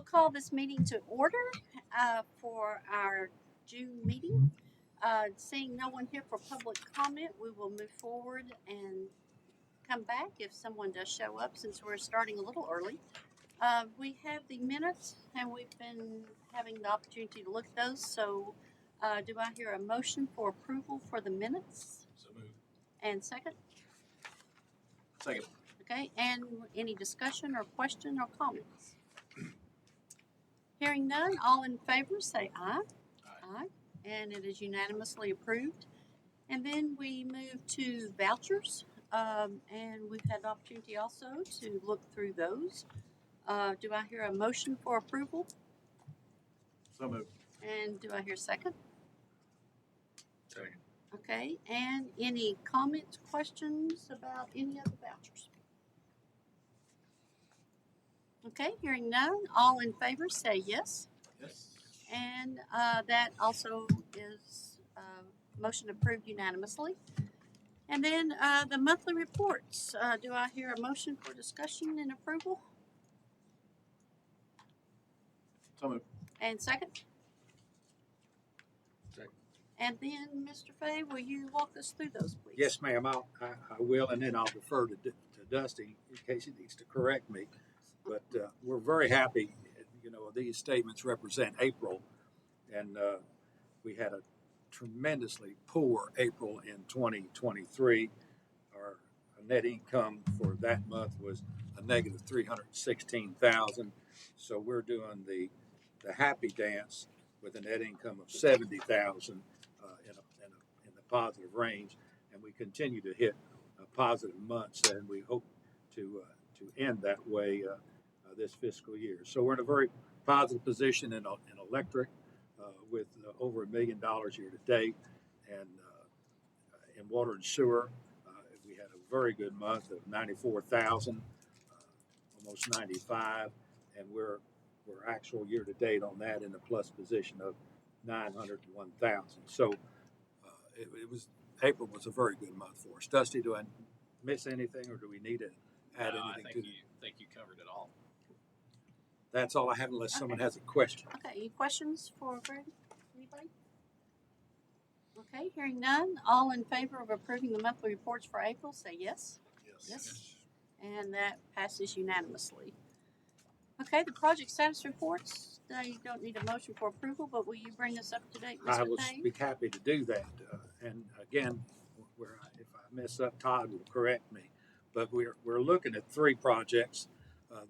call this meeting to order for our June meeting. Seeing no one here for public comment, we will move forward and come back if someone does show up since we're starting a little early. We have the minutes and we've been having the opportunity to look at those. So do I hear a motion for approval for the minutes? So moved. And second? Second. Okay, and any discussion or question or comments? Hearing none, all in favor say aye. Aye. And it is unanimously approved. And then we move to vouchers, and we've had the opportunity also to look through those. Do I hear a motion for approval? So moved. And do I hear a second? Second. Okay, and any comments, questions about any of the vouchers? Okay, hearing none, all in favor say yes. Yes. And that also is motion approved unanimously. And then the monthly reports. Do I hear a motion for discussion and approval? So moved. And second? Second. And then, Mr. Fay, will you walk us through those, please? Yes, ma'am, I will, and then I'll defer to Dusty in case he needs to correct me. But we're very happy, these statements represent April, and we had a tremendously poor April in 2023. Our net income for that month was a negative $316,000. So we're doing the happy dance with a net income of $70,000 in the positive range, and we continue to hit positive months, and we hope to end that way this fiscal year. So we're in a very positive position in electric with over $1 million year to date, and in water and sewer we had a very good month of 94,000, almost 95, and we're actual year to date on that in the plus position of 901,000. So April was a very good month for us. Dusty, do I miss anything, or do we need to add anything to it? I think you covered it all. That's all I have, unless someone has a question. Okay, any questions for Greg? Anybody? Okay, hearing none, all in favor of approving the monthly reports for April say yes. Yes. And that passes unanimously. Okay, the project status reports, they don't need a motion for approval, but will you bring us up to date, Mr. I will Payne? be happy to do that. And again, if I mess up, Todd will correct me. But we're looking at 3 projects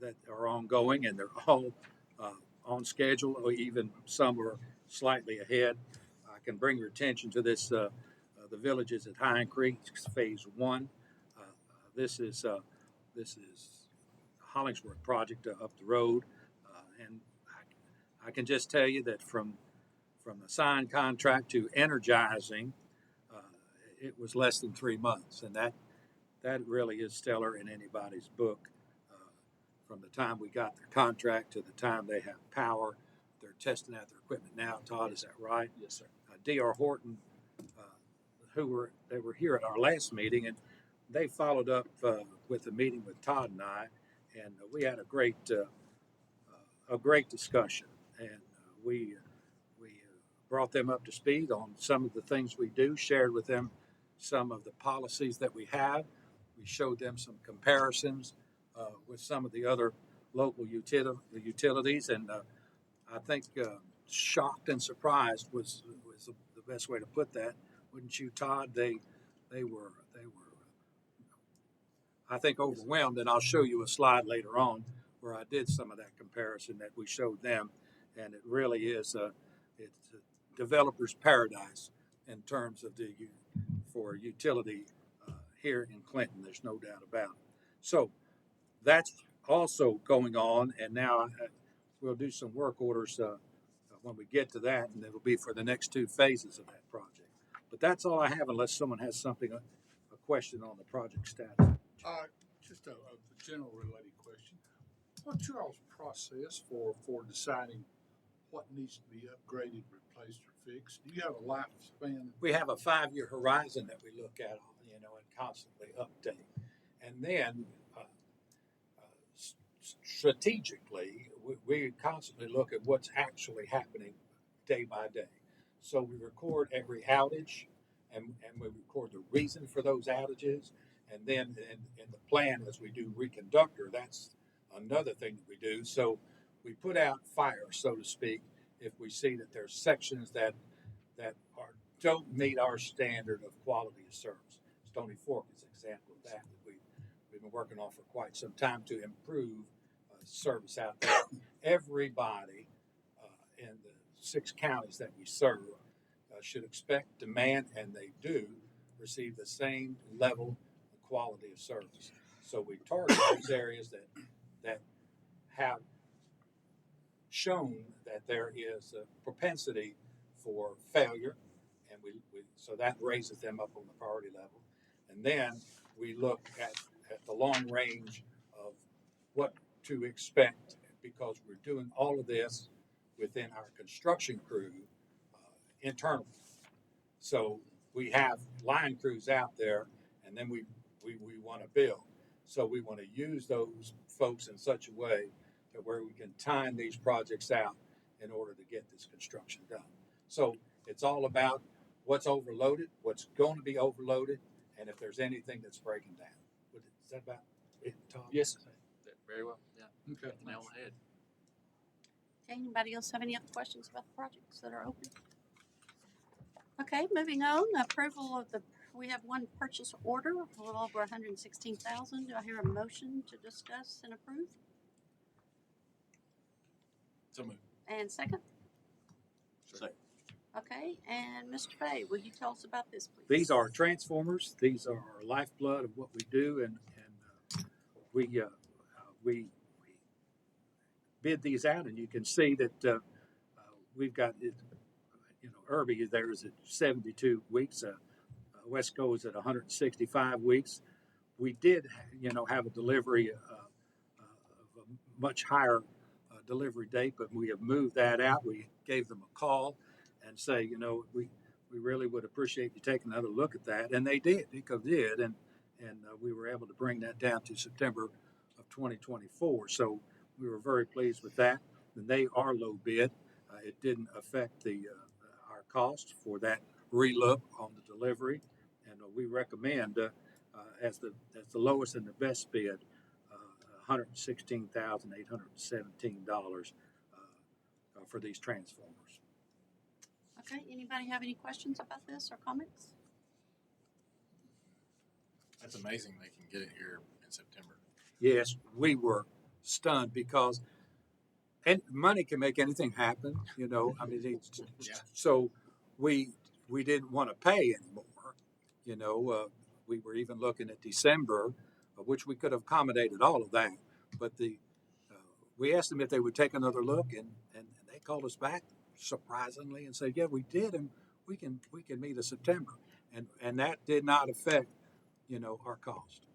that are ongoing, and they're all on schedule, or even some are slightly ahead. I can bring your attention to this, the villages at Hind Creek, Phase 1. This is Hollingsworth project up the road, and I can just tell you that from the signed contract to energizing, it was less than 3 months, and that really is stellar in anybody's book. From the time we got their contract to the time they have power, they're testing out their equipment now. Todd, is that right? Yes, sir. D.R. Horton, they were here at our last meeting, and they followed up with a meeting with Todd and I, and we had a great discussion, and we brought them up to speed on some of the things we do, shared with them some of the policies that we have. We showed them some comparisons with some of the other local utilities, and I think shocked and surprised was the best way to put that, wouldn't you, Todd? They were I think overwhelmed, and I'll show you a slide later on where I did some of that comparison that we showed them, and it really is it's a developer's paradise in terms of for utility here in Clinton. There's no doubt about it. So that's also going on, and now we'll do some work orders when we get to that, and it'll be for the next 2 phases of that project. But that's all I have, unless someone has something, a question on the project status. Just a general related question. What's your all's process for deciding what needs to be upgraded, replaced, or fixed? Do you have a lifespan? We have a 5-year horizon that we look at, and constantly update. And then strategically, we constantly look at what's actually happening day by day. So we record every outage, and we record the reason for those outages. And then in the plan, as we do reconductor, that's another thing that we do. So we put out fires, so to speak, if we see that there's sections that don't meet our standard of quality of service. Stony Fork is an example of that we've been working on for quite some time to improve service out there. Everybody in the 6 counties that we serve should expect, demand, and they do receive the same level of quality of service. So we target those areas that have shown that there is a propensity for failure, and so that raises them up on the priority level. And then we look at the long range of what to expect, because we're doing all of this within our construction crew internally. So we have line crews out there, and then we want to build. So we want to use those folks in such a way that where we can time these projects out in order to get this construction done. So it's all about what's overloaded, what's going to be overloaded, and if there's anything that's breaking down. Is that about it, Tom? Yes. Very well, yeah. Okay. Hit the nail on the head. Okay, anybody else have any other questions about the projects that are open? Okay, moving on, approval of we have one purchase order, a little over 116,000. Do I hear a motion to discuss and approve? So moved. And second? Second. Okay, and Mr. Fay, will you tell us about this, please? These are transformers. These are our lifeblood of what we do, and we bid these out, and you can see that we've got it. Irby there is at 72 weeks. Wesco is at 165 weeks. We did, have a delivery of a much higher delivery date, but we have moved that out. We gave them a call and say, we really would appreciate you taking another look at that, and they did. And we were able to bring that down to September of 2024. So we were very pleased with that. And they are low bid. It didn't affect our cost for that relook on the delivery, and we recommend as the lowest and the best bid, $116,817 for these transformers. Okay, anybody have any questions about this or comments? That's amazing they can get it here in September. Yes, we were stunned because and money can make anything happen, Yeah. So we didn't want to pay anymore. We were even looking at December, which we could have accommodated all of that. But we asked them if they would take another look, and they called us back surprisingly and said, "Yeah, we did, and we can meet in September," and that did not affect our cost.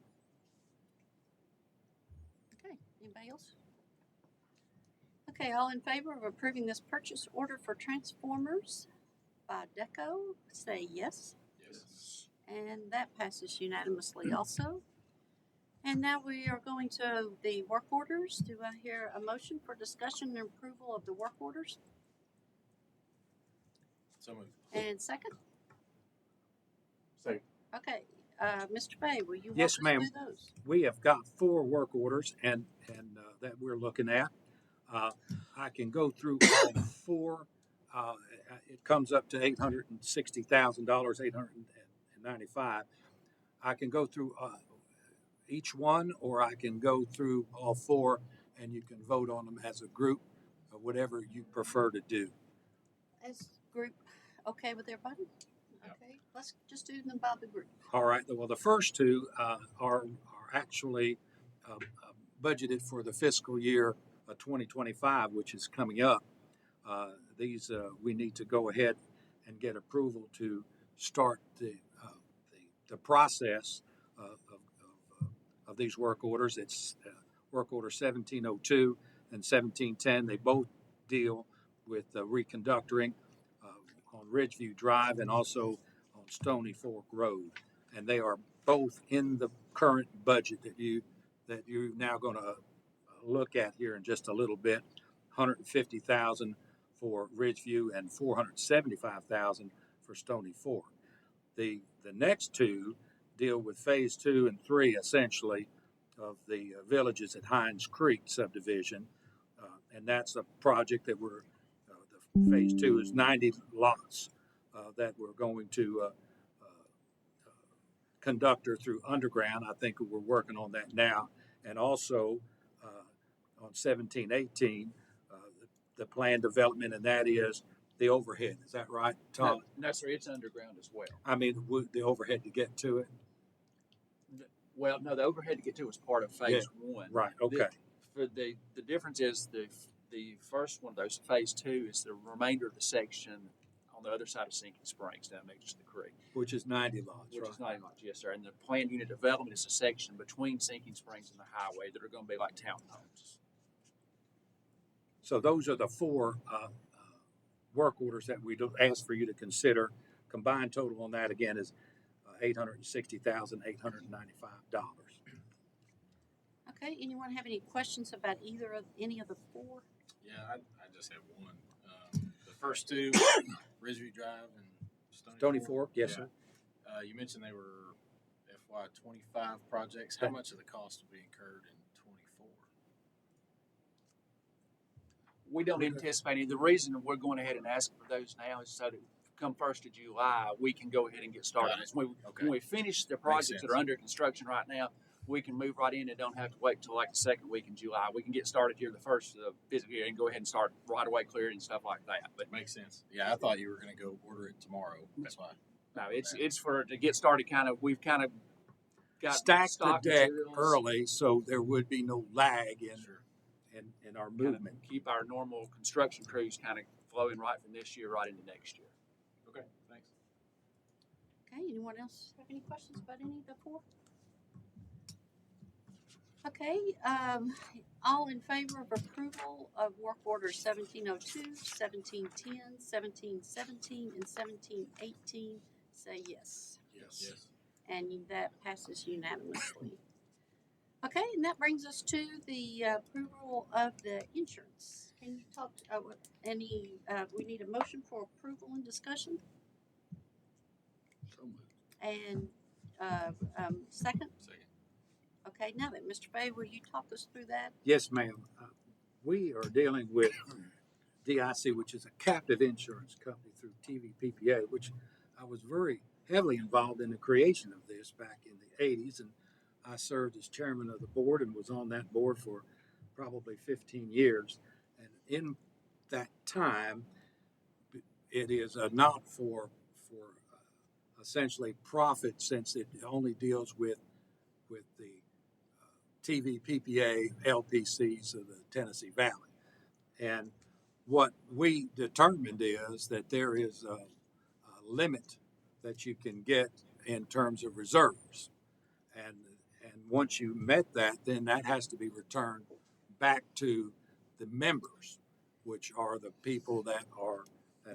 Okay, anybody else? Okay, all in favor of approving this purchase order for transformers by Deco, say yes. Yes. And that passes unanimously also. And now we are going to the work orders. Do I hear a motion for discussion and approval of the work orders? So moved. And second? Second. Okay, Mr. Fay, will you walk Yes, us ma'am. through those? We have got 4 work orders and that we're looking at. I can go through all 4. It comes up to $860,000, $895. I can go through each one, or I can go through all 4, and you can vote on them as a group, or whatever you prefer to do. As group, okay with everybody? Yep. Okay, let's just do them by the group. All right. Well, the first 2 are actually budgeted for the fiscal year 2025, which is coming up. These we need to go ahead and get approval to start the process of these work orders. It's work order 1702 and 1710. They both deal with reconductoring on Ridgeview Drive and also on Stony Fork Road, and they are both in the current budget that you're now going to look at here in just a little bit. 150,000 for Ridgeview and 475,000 for Stony Fork. The next two deal with phase 2 and 3 essentially of the villages at Hines Creek subdivision, and that's a project that we're the phase 2 is 90 lots that we're going to conductor through underground. I think we're working on that now, and also on 1718 the planned development, and that is the overhead. Is that right, Tom? No, sir, it's underground as well. I mean, the overhead to get to it. Well, no, the overhead to get to was part of phase 1. Right. Okay. The difference is the first one of those, phase 2, is the remainder of the section on the other side of Sinking Springs down next to the creek. Which is 90 lots, Which right? is 90 lots, yes, sir. And the planned unit development is a section between Sinking Springs and the highway that are going to be like townhomes. So those are the four work orders that we ask for you to consider. Combined total on that again is $860,895. Okay, anyone have any questions about any of the four? Yeah, I just have one. The first two, Ridgeview Drive and Stony Fork, yes, Yeah. sir. You mentioned they were FY25 projects. How much of the cost will be incurred in 24? We don't anticipate any. The reason we're going ahead and asking for those now is so that come 1st of July, we can go ahead and get started. Got it. When we finish the projects that sense. are under construction right now, we can move right in and don't have to wait till like the second week in July. We can get started here the first of the fiscal year and go ahead and start right away clearing and stuff like that. But Makes sense. Yeah, I thought you were going to go order it tomorrow. That's why. no, it's for to get started. We've kind of got Stack the stock deck materials, early so there would be no lag in Sure. in our kind of movement. keep our normal construction crews kind of flowing right from this year right into next year. Okay, thanks. Okay, anyone else have any questions about any of the four? Okay, all in favor of approval of work orders 1702, 1710, 1717, and 1718, say yes. Yes. And that passes unanimously. Okay, and that brings us to the approval of the insurance. Can you talk, we need a motion for approval and discussion, So moved. and, second? Second. Okay, now then, Mr. Fay, will you talk us through that? Yes, ma'am. We are dealing with DIC, which is a captive insurance company through TVPPA, which I was very heavily involved in the creation of this back in the 80s. And I served as chairman of the board and was on that board for probably 15 years. And in that time, it is not for essentially profit, since it only deals with the TVPPA LPCs of the Tennessee Valley. And what we determined is that there is a limit that you can get in terms of reserves. And once you met that, then that has to be returned back to the members, which are the people that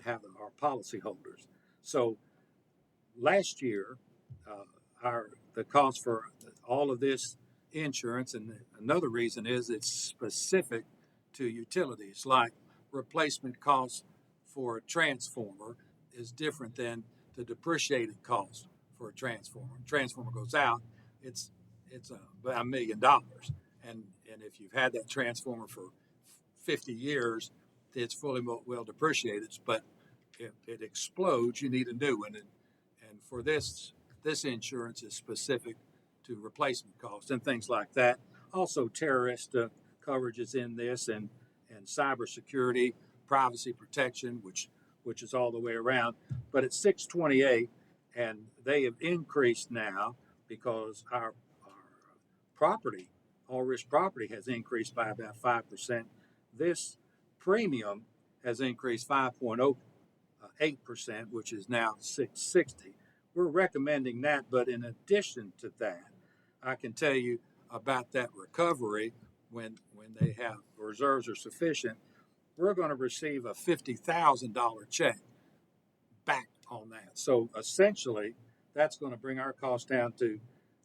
have our policyholders. So last year, the cost for all of this insurance, and another reason is it's specific to utilities, like replacement costs for a transformer is different than the depreciated cost for a transformer. Transformer goes out, it's about $1 million, and if you've had that transformer for 50 years, it's fully well depreciated. But if it explodes, you need a new one, and for this insurance is specific to replacement costs and things like that. Also, terrorist coverage is in this, and cybersecurity, privacy protection, which is all the way around. But it's $628, and they have increased now because our property, all risk property, has increased by about 5%. This premium has increased 5.08%, which is now $660. We're recommending that, but in addition to that, I can tell you about that recovery when they have reserves are sufficient. We're going to receive a $50,000 check back on that. So essentially, that's going to bring our cost down to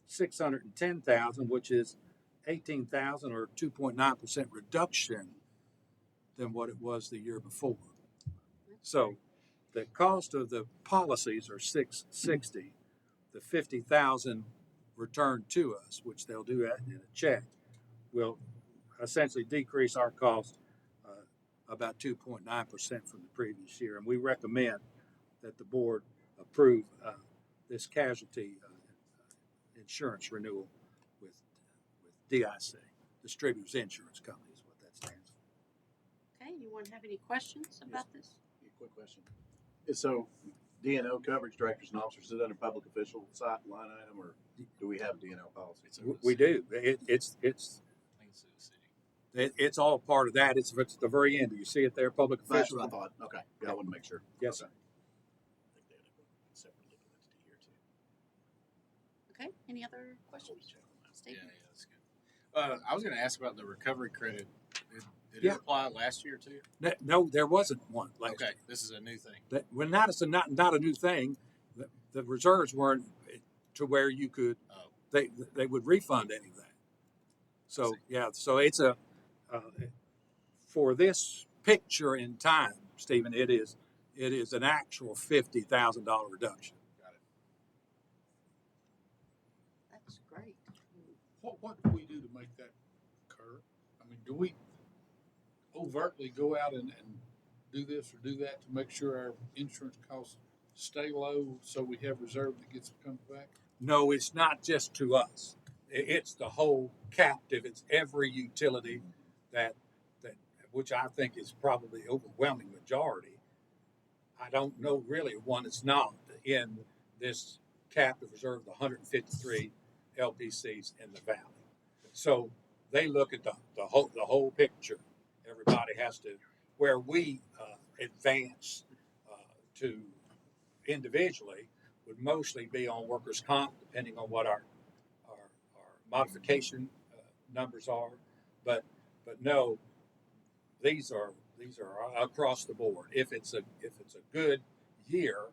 $610,000, which is 18,000 or 2.9% reduction than what it was the year before. So the cost of the policies are $660. The 50,000 returned to us, which they'll do that in a check, will essentially decrease our cost about 2.9% from the previous year. And we recommend that the board approve this casualty insurance renewal with DIC, Distributors Insurance Company is what that stands for. Okay, anyone have any questions about this? Quick question. So DNO coverage, directors and officers, is it under public official side line item, or do we have DNO policy? We do. It's I think it's to the city. it's all part of that. It's at the very end. You see it there, public That's official. what I thought. Okay. Yeah, I wanted to make sure. Yes, sir. Okay. I think they had a separate legal entity here too. Okay, any other questions? Yeah, Steve? yeah, that's good. I was going to ask about the recovery credit. Did Yeah. it apply last year too? No, there wasn't one. Okay, this is a new thing. Well, it's not a new thing. The reserves weren't to where you could. Oh. They would refund any of that. So see. yeah, so it's a for this picture in time, Stephen. It is an actual $50,000 reduction. Got it. That's great. What do we do to make that occur? I mean, do we overtly go out and do this or do that to make sure our insurance costs stay low so we have reserve that comes back? No, it's not just to us. It's the whole captive. It's every utility that which I think is probably the overwhelming majority. I don't know really one that's not in this captive reserve, the 153 LPCs in the valley. So they look at the whole picture. Everybody has to, where we advance to individually would mostly be on workers' comp, depending on what our modification numbers are. But no, these are across the board. If it's a good year,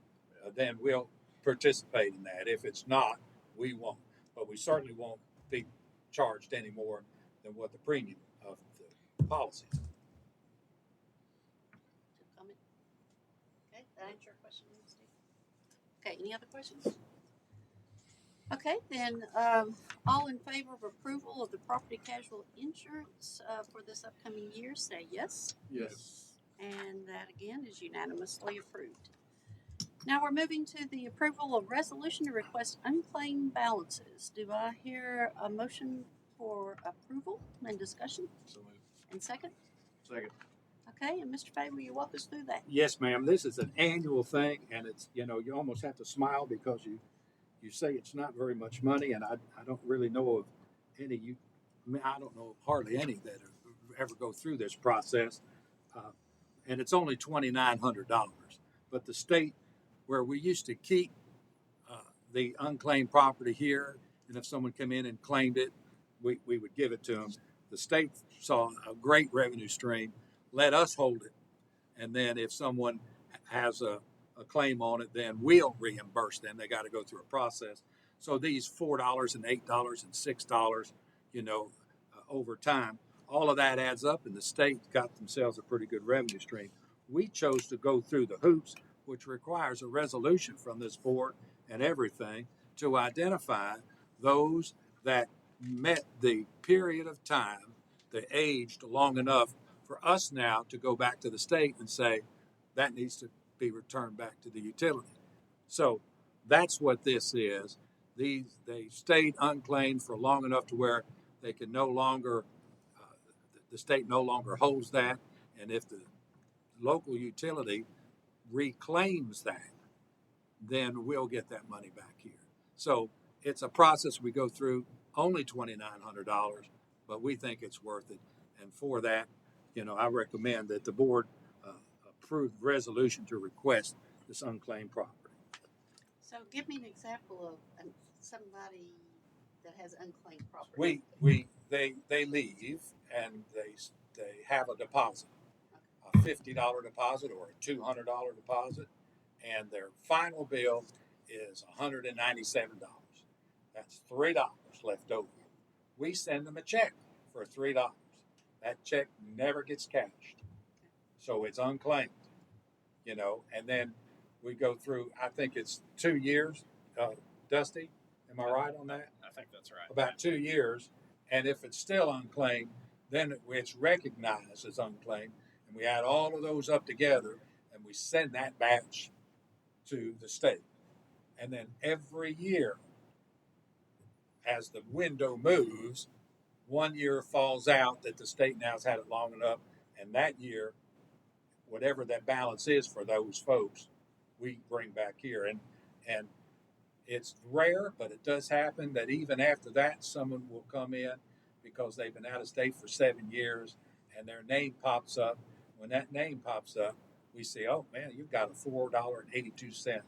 then we'll participate in that. If it's not, we won't. But we certainly won't be charged any more than what the premium of the policy is. Comment? Okay, that answer your question, Steve? Okay, any other questions? Okay, then, all in favor of approval of the property casual insurance, for this upcoming year, say yes. Yes. And that again is unanimously approved. Now we're moving to the approval of resolution to request unclaimed balances. Do I hear a motion for approval and discussion? So moved. And second? Second. Okay, and Mr. Fay, will you walk us through that? Yes, ma'am. This is an annual thing, and it's you almost have to smile because you say it's not very much money, and I don't really know of any. I don't know hardly any that ever go through this process, and it's only $2,900. But the state where we used to keep the unclaimed property here, and if someone came in and claimed it, we would give it to them. The state saw a great revenue stream, let us hold it, and then if someone has a claim on it, then we'll reimburse them. They got to go through a process. So these $4 and $8 and $6, over time, all of that adds up, and the state got themselves a pretty good revenue stream. We chose to go through the hoops, which requires a resolution from this board and everything to identify those that met the period of time, they aged long enough for us now to go back to the state and say that needs to be returned back to the utility. So that's what this is. They stayed unclaimed for long enough to where they can no longer, the state no longer holds that, and if the local utility reclaims that, then we'll get that money back here. So it's a process we go through, only $2,900, but we think it's worth it. And for that, I recommend that the board approve the resolution to request this unclaimed property. So give me an example of somebody that has unclaimed property. They leave and they have a deposit, a $50 deposit or a $200 deposit, and their final bill is $197. That's $3 left over. we send them a check for $3. That check never gets cashed. So it's unclaimed, you know, and then we go through, I think it's 2 years, Dusty, am I right on that? I think that's right. About 2 years, and if it's still unclaimed, then it's recognized as unclaimed, and we add all of those up together, and we send that batch to the state. And then every year, as the window moves, 1 year falls out that the state now has had it long enough, and that year, whatever that balance is for those folks, we bring back here. And it's rare, but it does happen that even after that, someone will come in because they've been out of state for 7 years and their name pops up. When that name pops up, we say, oh man, you've got a $4.82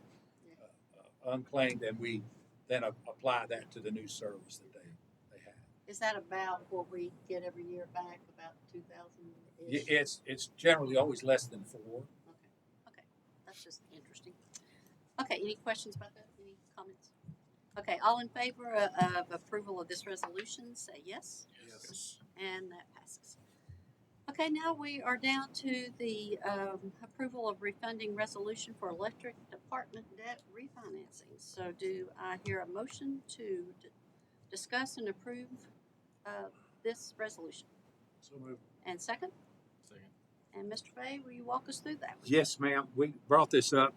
unclaimed, and we then apply that to the new service that they have. Is that about what we get every year back, about 2,000-ish? It's generally always less than 4. Okay, that's just interesting. Okay, any questions about that? Any comments? Okay, all in favor of approval of this resolution, say yes. Yes. And that passes. Okay, now we are down to the approval of refunding resolution for electric department debt refinancing. So do I hear a motion to discuss and approve this resolution? So moved. And second? Second. And Mr. Fay, will you walk us through that? Yes, ma'am. We brought this up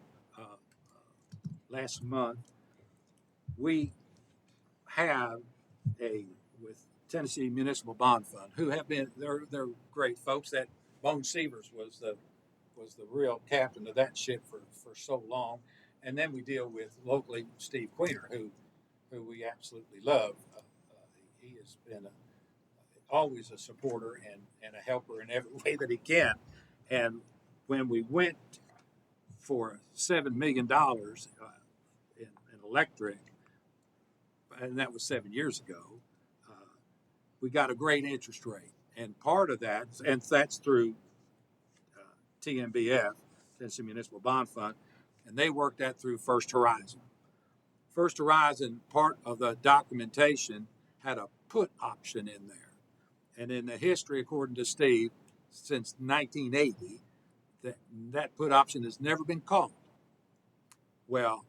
last month. We have with Tennessee Municipal Bond Fund, who have been they're great folks. That Bone Sievers was the real captain of that ship for so long, and then we deal with locally Steve Queener, who we absolutely love. He has been always a supporter and a helper in every way that he can. And when we went for $7 million in electric, and that was 7 years ago, we got a great interest rate. And part of that, and that's through TMBF, Tennessee Municipal Bond Fund, and they worked that through First Horizon. First Horizon, part of the documentation had a put option in there. And in the history, according to Steve, since 1980, that put option has never been called. Well,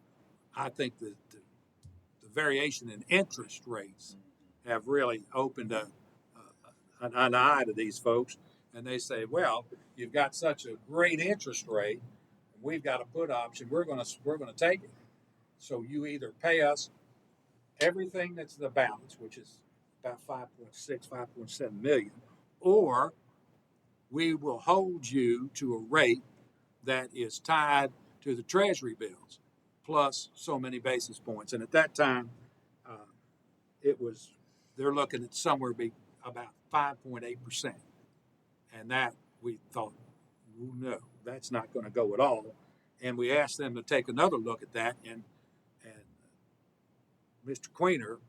I think that the variation in interest rates have really opened an eye to these folks, and they say, well, you've got such a great interest rate, and we've got a put option, we're gonna take it. So you either pay us everything that's the balance, which is about 5.7 million, or we will hold you to a rate that is tied to the treasury bills plus so many basis points. And at that time, they're looking at somewhere about 5.8%. And that we thought, no, that's not going to go at all. And we asked them to take another look at that. And Mr. Queener,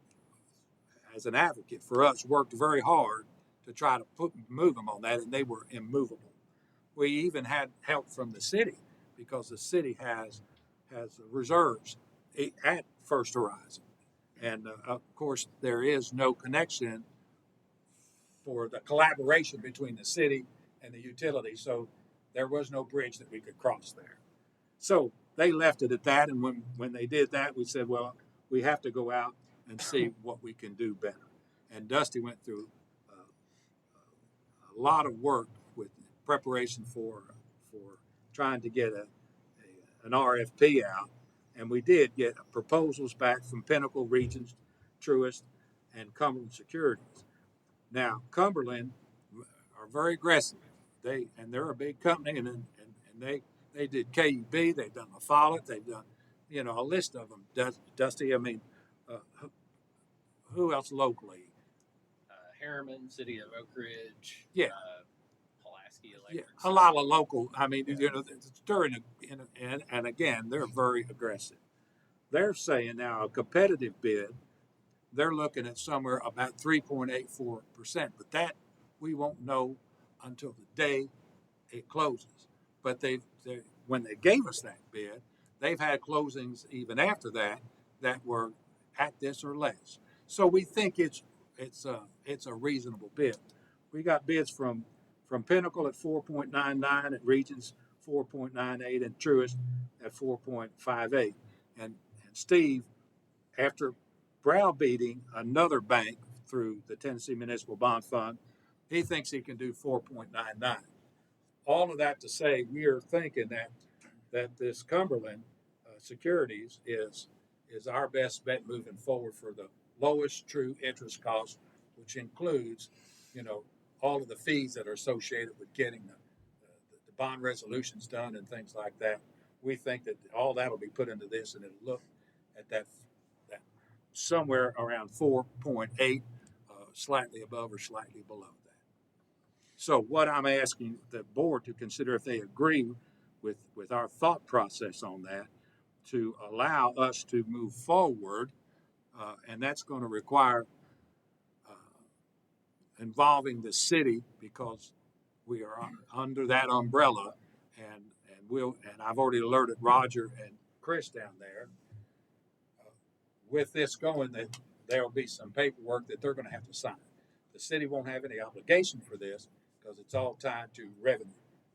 as an advocate for us, worked very hard to try to move them on that, and they were immovable. We even had help from the city because the city has reserves at First Horizon. And of course, there is no connection for the collaboration between the city and the utility, so there was no bridge that we could cross there. So they left it at that, and when they did that, we said, well, we have to go out and see what we can do better. And Dusty went through a lot of work with preparation for trying to get an RFP out, and we did get proposals back from Pinnacle, Regions, Truist, and Cumberland Securities. Now, Cumberland are very aggressive. They're a big company, and they did KUB, they've done La Follette, they've done a list of them. Dusty, I mean, who else locally? Harriman, City of Oak Ridge. Yeah. Pulaski Yeah, Electric. a lot of local. I mean, and again, they're very aggressive. They're saying now a competitive bid, they're looking at somewhere about 3.84%, but that we won't know until the day it closes. But when they gave us that bid, they've had closings even after that were at this or less. So we think it's it's a reasonable bid. We got bids from Pinnacle at 4.99, at Regions 4.98, and Truist at 4.58. And Steve, after browbeating another bank through the Tennessee Municipal Bond Fund, he thinks he can do 4.99. All of that to say, we are thinking that this Cumberland Securities is our best bet moving forward for the lowest true interest cost, which includes, all of the fees that are associated with getting the bond resolutions done and things like that. We think that all that will be put into this, and it'll look at that somewhere around 4.8, slightly above or slightly below that. So what I'm asking the board to consider, if they agree with our thought process on that, to allow us to move forward, and that's going to require involving the city, because we are under that umbrella, and I've already alerted Roger and Chris down there. With this going, that there'll be some paperwork that they're going to have to sign. The city won't have any obligation for this because it's all tied to revenue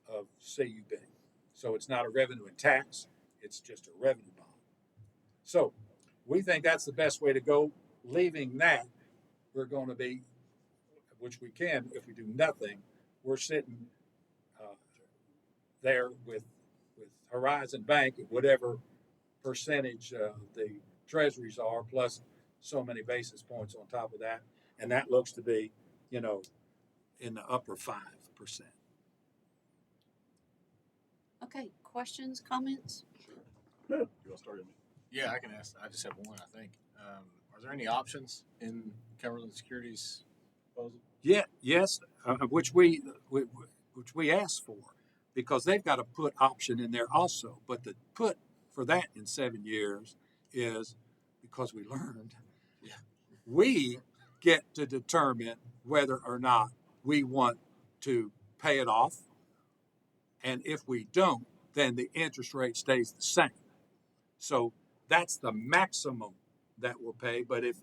of CUB. So it's not a revenue and tax, it's just a revenue bond. So we think that's the best way to go. Leaving that, we're going to be, which we can if we do nothing, we're sitting there with Horizon Bank at whatever percentage the treasuries are, plus so many basis points on top of that. And that looks to be, in the upper 5%. Okay, questions, comments? You want to start? Yeah, I can ask. I just have one, I think. Are there any options in Cumberland Securities proposal? Yeah, yes, which we asked for, because they've got a put option in there also. But the put for that in 7 years is because we learned, we get to determine whether or not we want to pay it off. And if we don't, then the interest rate stays the same. So that's the maximum that we'll pay. But if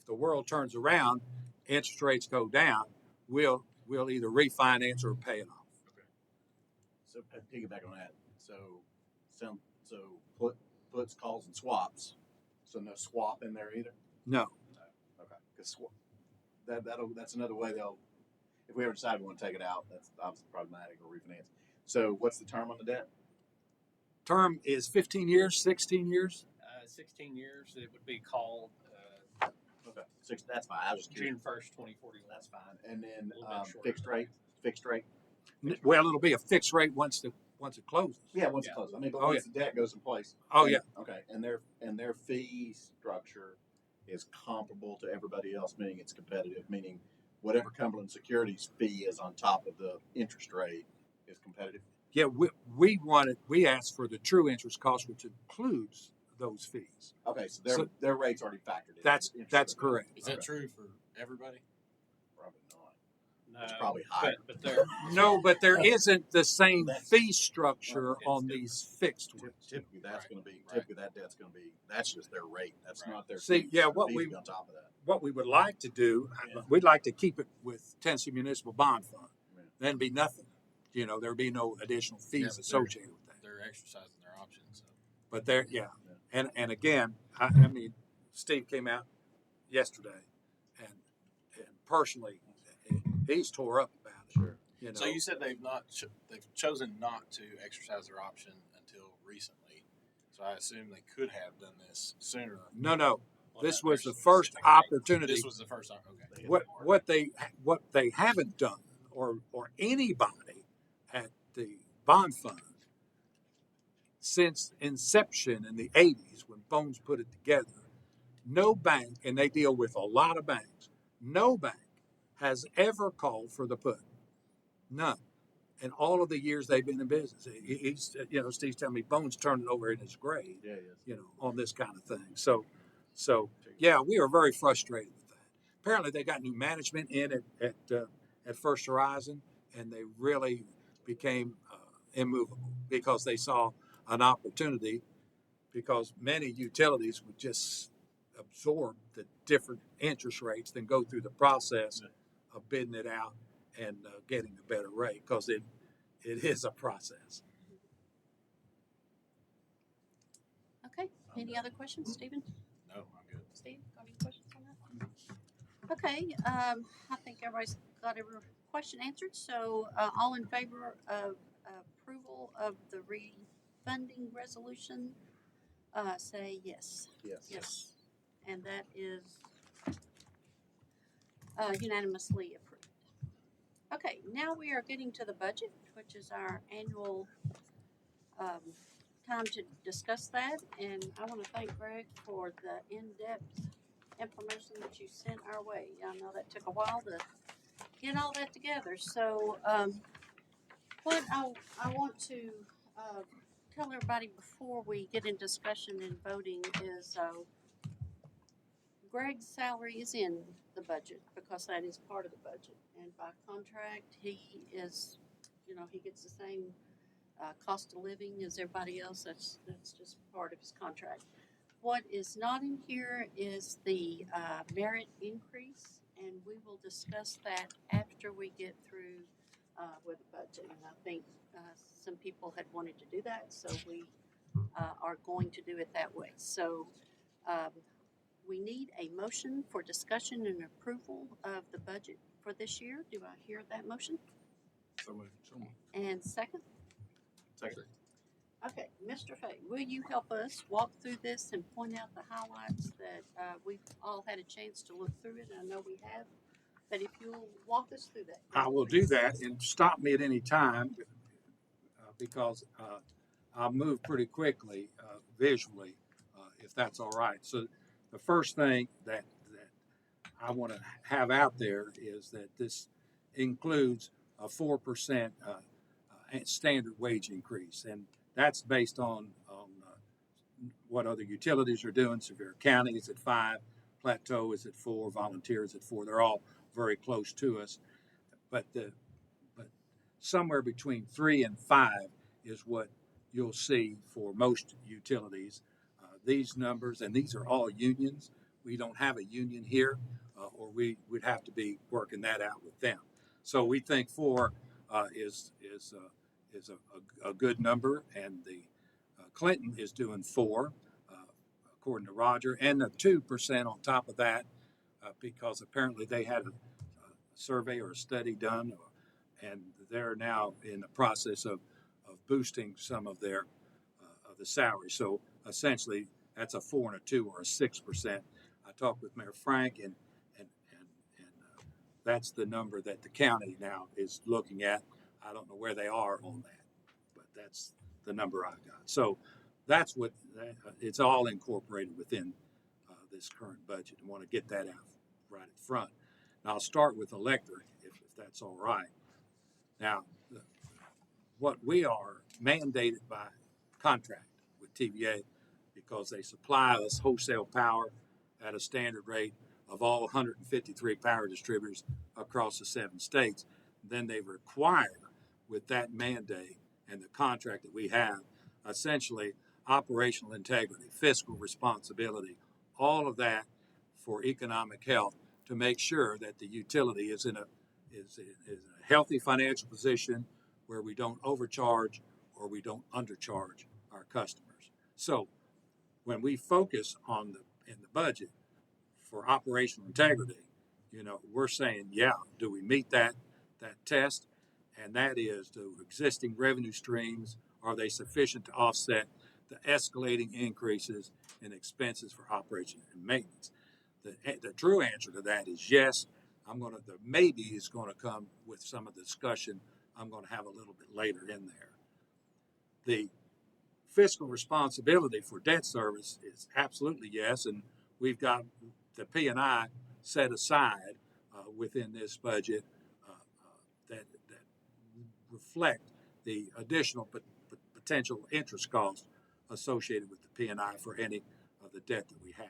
the world turns around, interest rates go down, we'll either refinance or pay it off. Okay. So piggyback on that. So puts, calls, and swaps. So no swap in there either. No. Okay. Because that's another way they'll. If we ever decide we want to take it out, that's obviously problematic, or refinance. So what's the term on the debt? Term is 15 years, 16 years. 16 years, it would be called Okay. That's fine. I was just curious. June 1st, 2041. That's fine. And then A little bit shorter. fixed rate. Well, it'll be a fixed rate once it closes. Yeah, once Yeah. it closes. I mean, but Oh, once the debt goes in place. Oh, yeah. Okay. And their fee structure is comparable to everybody else, meaning it's competitive, meaning whatever Cumberland Securities fee is on top of the interest rate is competitive. Yeah, we asked for the true interest cost, which includes those fees. Okay, so their rate's already factored in. That's Interest rate. correct. Is that Okay. true for everybody? Probably not. No, It's probably higher. But they're No, but there isn't the same That's- fee structure It's on different. these fixed ones. Typically, that's going to be Right. that debt's going to be that's just their rate. That's not their See, fee. yeah, Their what fees we- be on top of that. What we would like to do, Yeah. we'd like to keep it with Tennessee Municipal Bond Fund. Yeah. Then be nothing. There'd be no additional Yeah, fees but associated with that. They're exercising their options. So. But there, yeah. Yeah. And again, I mean, Steve came out yesterday, and personally, he's tore up about it. Sure. So you said they've chosen not to exercise their option until recently. So I assume they could have done this sooner. No. well, This no, was the there's first specific- opportunity. This was the first time. Okay. What they haven't done, or anybody at the bond fund since inception in the 80s, when Bones put it together, no bank, and they deal with a lot of banks, no bank has ever called for the put. None. In all of the years they've been in business. He's, Steve's telling me Bones turned it over in his grave, Yeah. on this kind of thing. So yeah, we are very frustrated with that. Apparently they got new management in at First Horizon, and they really became immovable because they saw an opportunity, because many utilities would just absorb the different interest rates than go through the process of bidding it out and getting a better rate, because it is a process. Okay, any other questions, Stephen? No, I'm good. Steve, got any questions on that? Okay, I think everybody's got every question answered, so, all in favor of approval of the refunding resolution, say yes. Yes. Yes. And that is, unanimously approved. Okay, now we are getting to the budget, which is our annual, time to discuss that, and I wanna thank Greg for the in-depth information that you sent our way. I know that took a while to get all that together, so, what I want to, tell everybody before we get in discussion and voting is, Greg's salary is in the budget because that is part of the budget, and by contract, he is, he gets the same, cost of living as everybody else. That's just part of his contract. What is not in here is the merit increase, and we will discuss that after we get through with the budget. And I think some people had wanted to do that, so we are going to do it that way. So we need a motion for discussion and approval of the budget for this year. Do I hear that motion? So moved. And second? Second. Okay, Mr. Fay, will you help us walk through this and point out the highlights that we've all had a chance to look through it? I know we have, but if you'll walk us through that. I will do that, and stop me at any time because I'll move pretty quickly visually, if that's all right. So the first thing that I want to have out there is that this includes a 4% standard wage increase, and that's based on what other utilities are doing. Sevier County is at 5, Plateau is at 4, Volunteer is at 4. They're all very close to us, but somewhere between 3 and 5 is what you'll see for most utilities. These numbers, and these are all unions. We don't have a union here, or we would have to be working that out with them. So we think 4 is a good number, and the Clinton is doing 4, according to Roger, and the 2% on top of that, because apparently they had a survey or a study done, and they're now in the process of boosting some of their of the salary. So essentially, that's a 4 and a 2 or a 6%. I talked with Mayor Frank, and that's the number that the county now is looking at. I don't know where they are on that, but that's the number I got. So that's what it's all incorporated within this current budget. I want to get that out right at front. Now I'll start with electric, if that's all right. Now, what we are mandated by contract with TVA, because they supply us wholesale power at a standard rate of all 153 power distributors across the 7 states. Then they require, with that mandate and the contract that we have, essentially operational integrity, fiscal responsibility, all of that for economic health, to make sure that the utility is in a healthy financial position where we don't overcharge or we don't undercharge our customers. So when we focus on in the budget for operational integrity, we're saying, do we meet that test? And that is, do existing revenue streams, are they sufficient to offset the escalating increases in expenses for operation and maintenance? The true answer to that is yes. The maybe is going to come with some of the discussion I'm going to have a little bit later in there. The fiscal responsibility for debt service is absolutely yes, and we've got the P&I set aside within this budget that reflect the additional potential interest costs associated with the P&I for any of the debt that we have.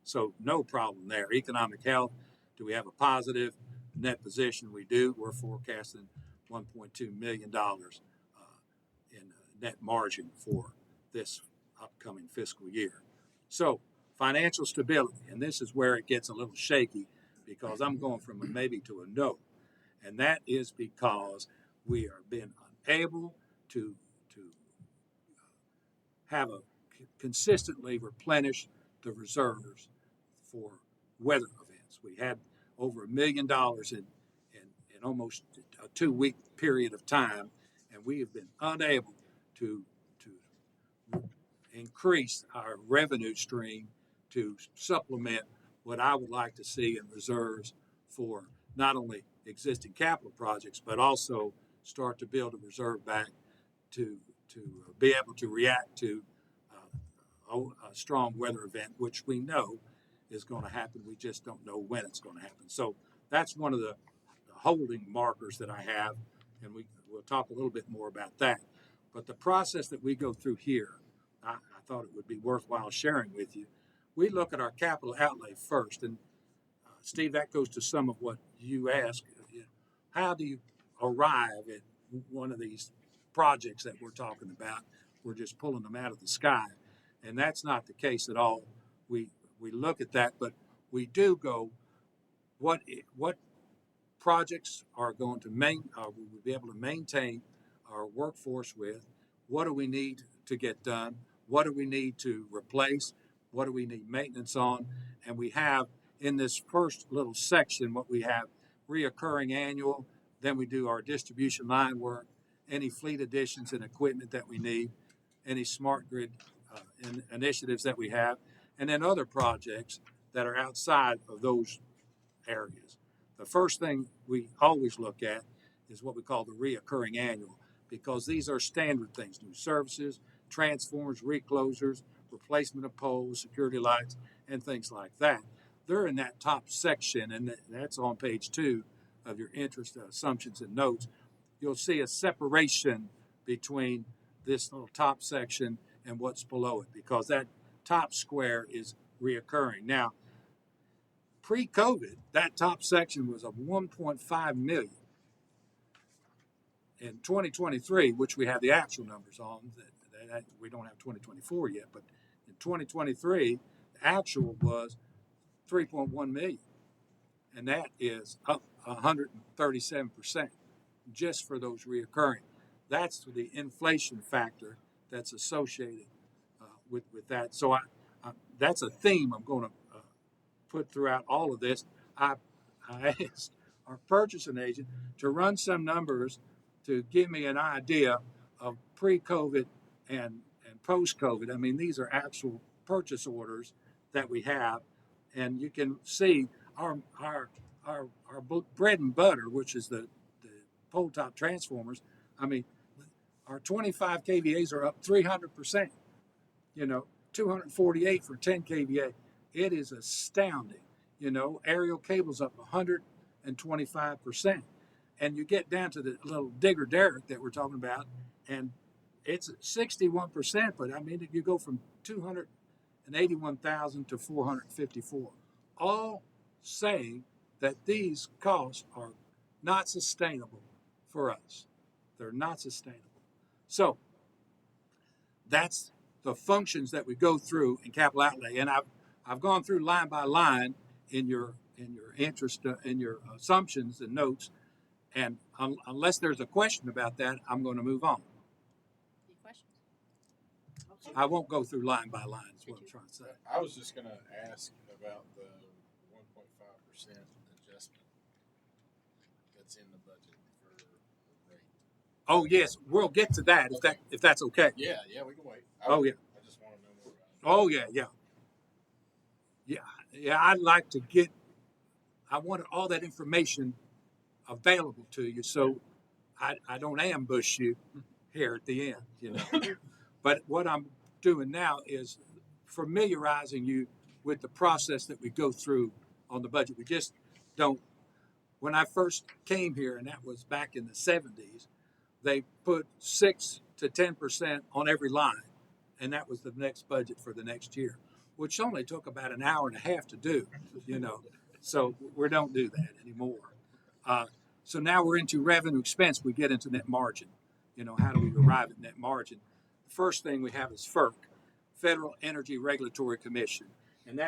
So no problem there. Economic health, do we have a positive net position? We do. We're forecasting $1.2 million in net margin for this upcoming fiscal year. So financial stability, and this is where it gets a little shaky because I'm going from a maybe to a no, and that is because we are being unable to have a consistently replenish the reserves for weather events. We had over $1 million in almost a 2 week period of time, and we have been unable to increase our revenue stream to supplement what I would like to see in reserves for not only existing capital projects, but also start to build a reserve back to be able to react to a strong weather event, which we know is going to happen. We just don't know when it's going to happen. So that's one of the holding markers that I have, and we'll talk a little bit more about that. But the process that we go through here, I thought it would be worthwhile sharing with you. We look at our capital outlay first, and Steve, that goes to some of what you asked. How do you arrive at one of these projects that we're talking about? We're just pulling them out of the sky, and that's not the case at all. We look at that, but we do go, what projects are going to will we be able to maintain our workforce with? What do we need to get done? What do we need to replace? What do we need maintenance on? And we have in this first little section what we have: reoccurring annual, then we do our distribution line work, any fleet additions and equipment that we need, any smart grid initiatives that we have, and then other projects that are outside of those areas. The first thing we always look at is what we call the reoccurring annual, because these are standard things: new services, transformers, reclosers, replacement of poles, security lights, and things like that. They're in that top section, and that's on page 2 of your interest assumptions and notes. You'll see a separation between this little top section and what's below it, because that top square is reoccurring. Now, pre-COVID, that top section was of 1.5 million. In 2023, which we have the actual numbers on, that we don't have 2024 yet, but in 2023, the actual was 3.1 million, and that is up 137% just for those reoccurring. That's the inflation factor that's associated with that. So that's a theme I'm going to put throughout all of this. I asked our purchasing agent to run some numbers to give me an idea of pre-COVID and post-COVID. I mean, these are actual purchase orders that we have, and you can see our bread and butter, which is the pole top transformers. I mean, our 25 kVAs are up 300%. 248 for 10 kVA. It is astounding. Aerial cables up 125%. And you get down to the little digger derrick that we're talking about, and it's 61%. But I mean, you go from 281,000 to 454, all saying that these costs are not sustainable for us. They're not sustainable. So that's the functions that we go through in capital outlay, and I've gone through line by line in your interest in your assumptions and notes. And unless there's a question about that, I'm going to move on. Any questions? Okay. I won't go through line by line, is what I'm trying to say. I was just going to ask about the 1.5% adjustment that's in the budget for the rate. Oh, yes, we'll get to that if that's okay. Yeah, we can wait. Oh, yeah. I just want to know more about it. Oh, yeah. I'd like to I wanted all that information available to you, so I don't ambush you here at the end, But what I'm doing now is familiarizing you with the process that we go through on the budget. We just don't. When I first came here, and that was back in the 70s, they put 6 to 10% on every line, and that was the next budget for the next year, which only took about an hour and a half to do, So we don't do that anymore. So now we're into revenue expense. We get into net margin. How do we arrive at net margin? The first thing we have is FERC, Federal Energy Regulatory Commission. And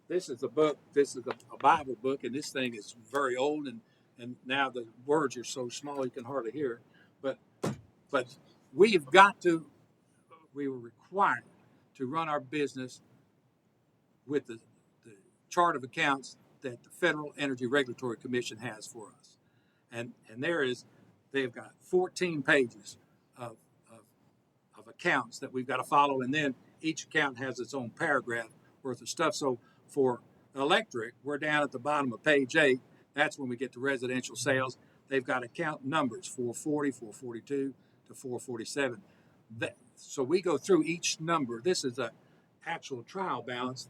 this is a book, this is a Bible book, and this thing is very old, and now the words are so small you can hardly hear it. But we were required to run our business with the chart of accounts that the Federal Energy Regulatory Commission has for us. And they've got 14 pages of accounts that we've got to follow, and then each account has its own paragraph worth of stuff. So for electric, we're down at the bottom of page 8. That's when we get to residential sales. They've got account numbers 440, 442 to 447. So we go through each number. This is a actual trial balance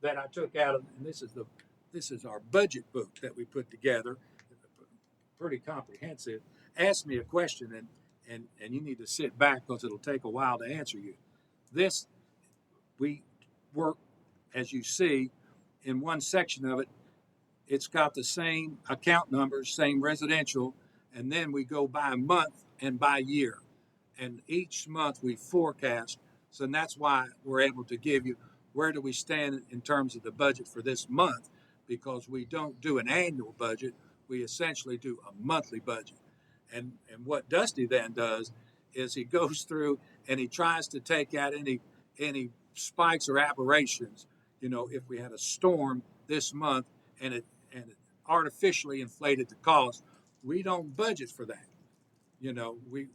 that I took out of, and this is our budget book that we put together. Pretty comprehensive. Ask me a question, and you need to sit back because it'll take a while to answer you. This, we work, as you see, in one section of it, it's got the same account numbers, same residential, and then we go by month and by year. And each month we forecast, so that's why we're able to give you where do we stand in terms of the budget for this month, because we don't do an annual budget, we essentially do a monthly budget. And what Dusty then does is he goes through and he tries to take out any spikes or aberrations. You know, if we had a storm this month and it artificially inflated the cost, we don't budget for that. You know, we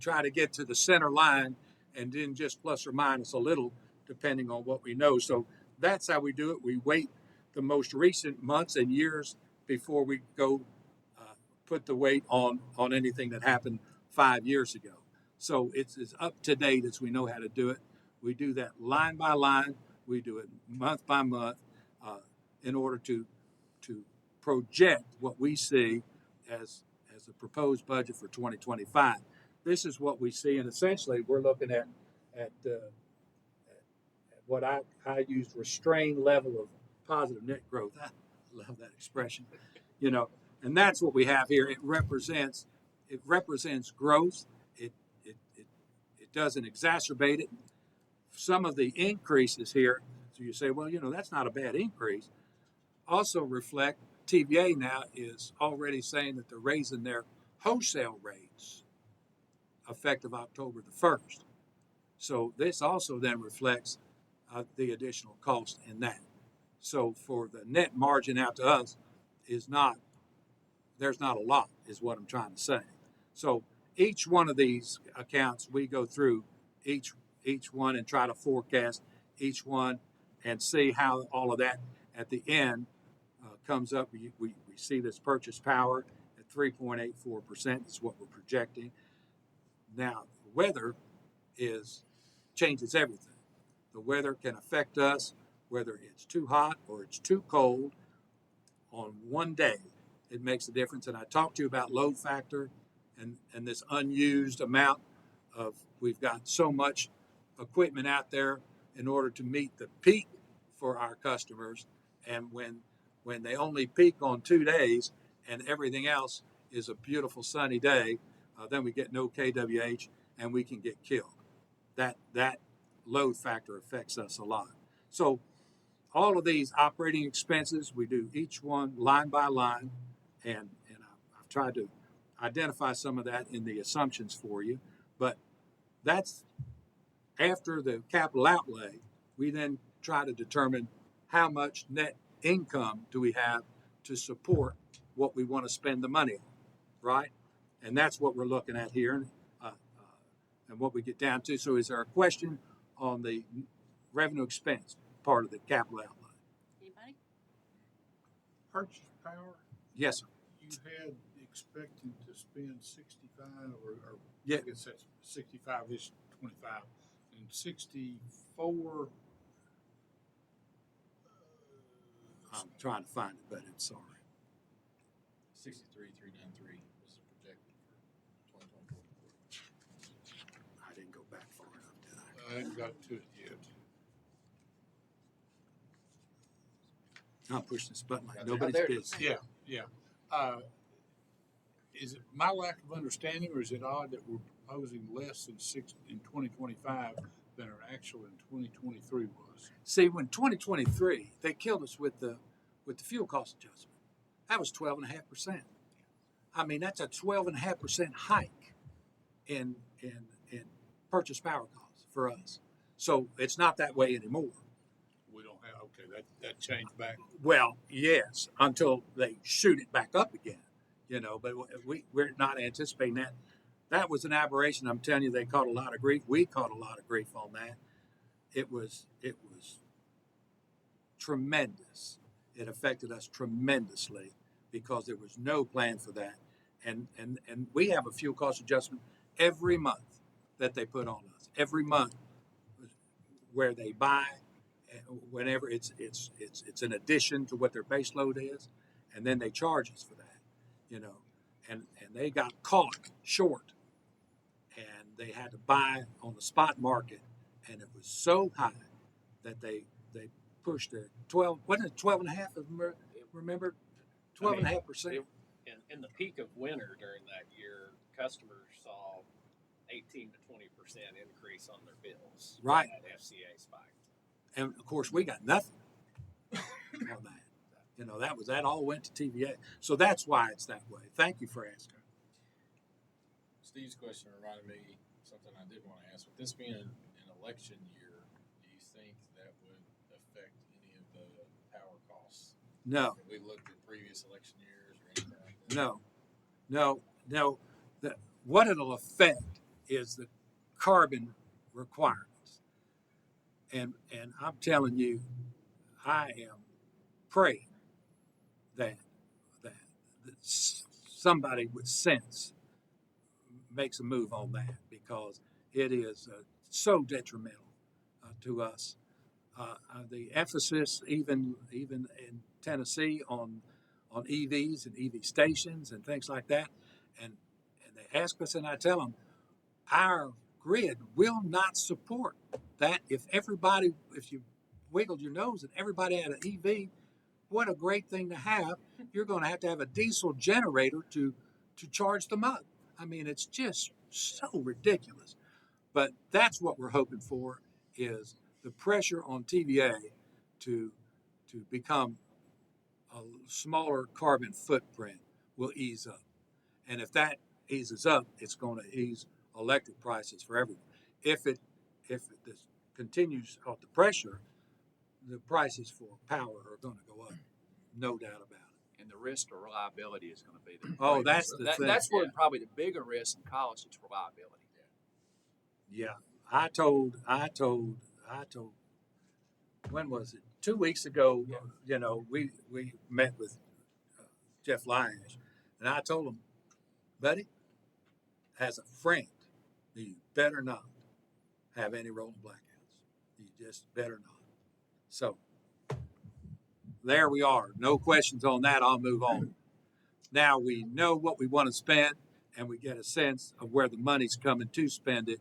try to get to the center line and then just plus or minus a little depending on what we know. So that's how we do it. We wait the most recent months and years before we go put the weight on anything that happened 5 years ago. So it's as up to date as we know how to do it. We do that line by line. We do it month by month in order to project what we see as a proposed budget for 2025. This is what we see, and essentially we're looking at what I used restrained level of positive net growth. I love that expression, you know, and that's what we have here. It represents growth. It doesn't exacerbate it. Some of the increases here, so you say, well, you know, that's not a bad increase, also reflect TVA now is already saying that they're raising their wholesale rates effective October the 1st. So this also then reflects the additional cost in that. So for the net margin out to us there's not a lot, is what I'm trying to say. So each one of these accounts, we go through each one and try to forecast each one and see how all of that at the end comes up. We see this purchase power at 3.84% is what we're projecting. Now, the weather changes everything. The weather can affect us, whether it's too hot or it's too cold. On one day, it makes a difference. And I talked to you about load factor and this unused amount of, we've got so much equipment out there in order to meet the peak for our customers. And when they only peak on 2 days and everything else is a beautiful sunny day, then we get no kWh and we can get killed. That load factor affects us a lot. So all of these operating expenses, we do each one line by line, and I've tried to identify some of that in the assumptions for you. But that's after the capital outlay. We then try to determine how much net income do we have to support what we want to spend the money on, right? And that's what we're looking at here, and what we get down to. So is there a question on the revenue expense part of the capital outlay? Anybody? Purchase power, Yes, sir. you had expected to spend 65 or Yeah. I guess that's 65-ish, 25, and 64. I'm trying to find it, but it's sorry. 63,393 was projected for 2024. I didn't go back far enough, did I? I haven't got to it yet. I'm pushing this button like Right nobody's there. business. Yeah. Is it my lack of understanding, or is it odd that we're proposing less than 6 in 2025 than our actual in 2023 was. See, when 2023, they killed us with the fuel cost adjustment. That was 12.5%. I mean, that's a 12.5% hike in purchase power costs for us. So it's not that way anymore. We don't have, okay, that changed back. Well, yes, until they shoot it back up again, but we're not anticipating that. That was an aberration. I'm telling you, they caught a lot of grief. We caught a lot of grief on that. It was tremendous. It affected us tremendously because there was no plan for that. And we have a fuel cost adjustment every month that they put on us. Every month where they buy, whenever it's an addition to what their base load is, and then they charge us for that, and they got caught short, and they had to buy on the spot market, and it was so high that they pushed it 12, wasn't it 12.5 of them, remember? 12.5%. In the peak of winter during that year, customers saw 18 to 20% increase on their bills. Right. That FCA spiked. And of course, we got nothing on that. That all went to TVA. So that's why it's that way. Thank you for asking. Steve's question reminded me something I did want to ask. With this being an election year, do you think that would affect any of the power costs? No. Have we looked at previous election years or anything like that? No. What it'll affect is the carbon requirements. And I'm telling you, I am praying that somebody with sense makes a move on that, because it is so detrimental to us. The emphasis, even in Tennessee, on EVs and EV stations and things like that, and they ask us, and I tell them, our grid will not support that. If you wiggled your nose and everybody had an EV, what a great thing to have. You're going to have a diesel generator to charge them up. I mean, it's just so ridiculous. But that's what we're hoping for, is the pressure on TVA to become a smaller carbon footprint will ease up. And if that eases up, it's going to ease electric prices for everyone. If this continues off the pressure, the prices for power are going to go up, no doubt about it. And the risk to reliability is going to be there. Oh, that's the thing. That's where probably the bigger risk in college is reliability. Yeah, I told. When was it? 2 weeks ago. We met with Jeff Lyons, and I told him, buddy, as a friend, you better not have any rolling blackouts. You just better not. So there we are. No questions on that. I'll move on. Now we know what we want to spend, and we get a sense of where the money's coming to spend it.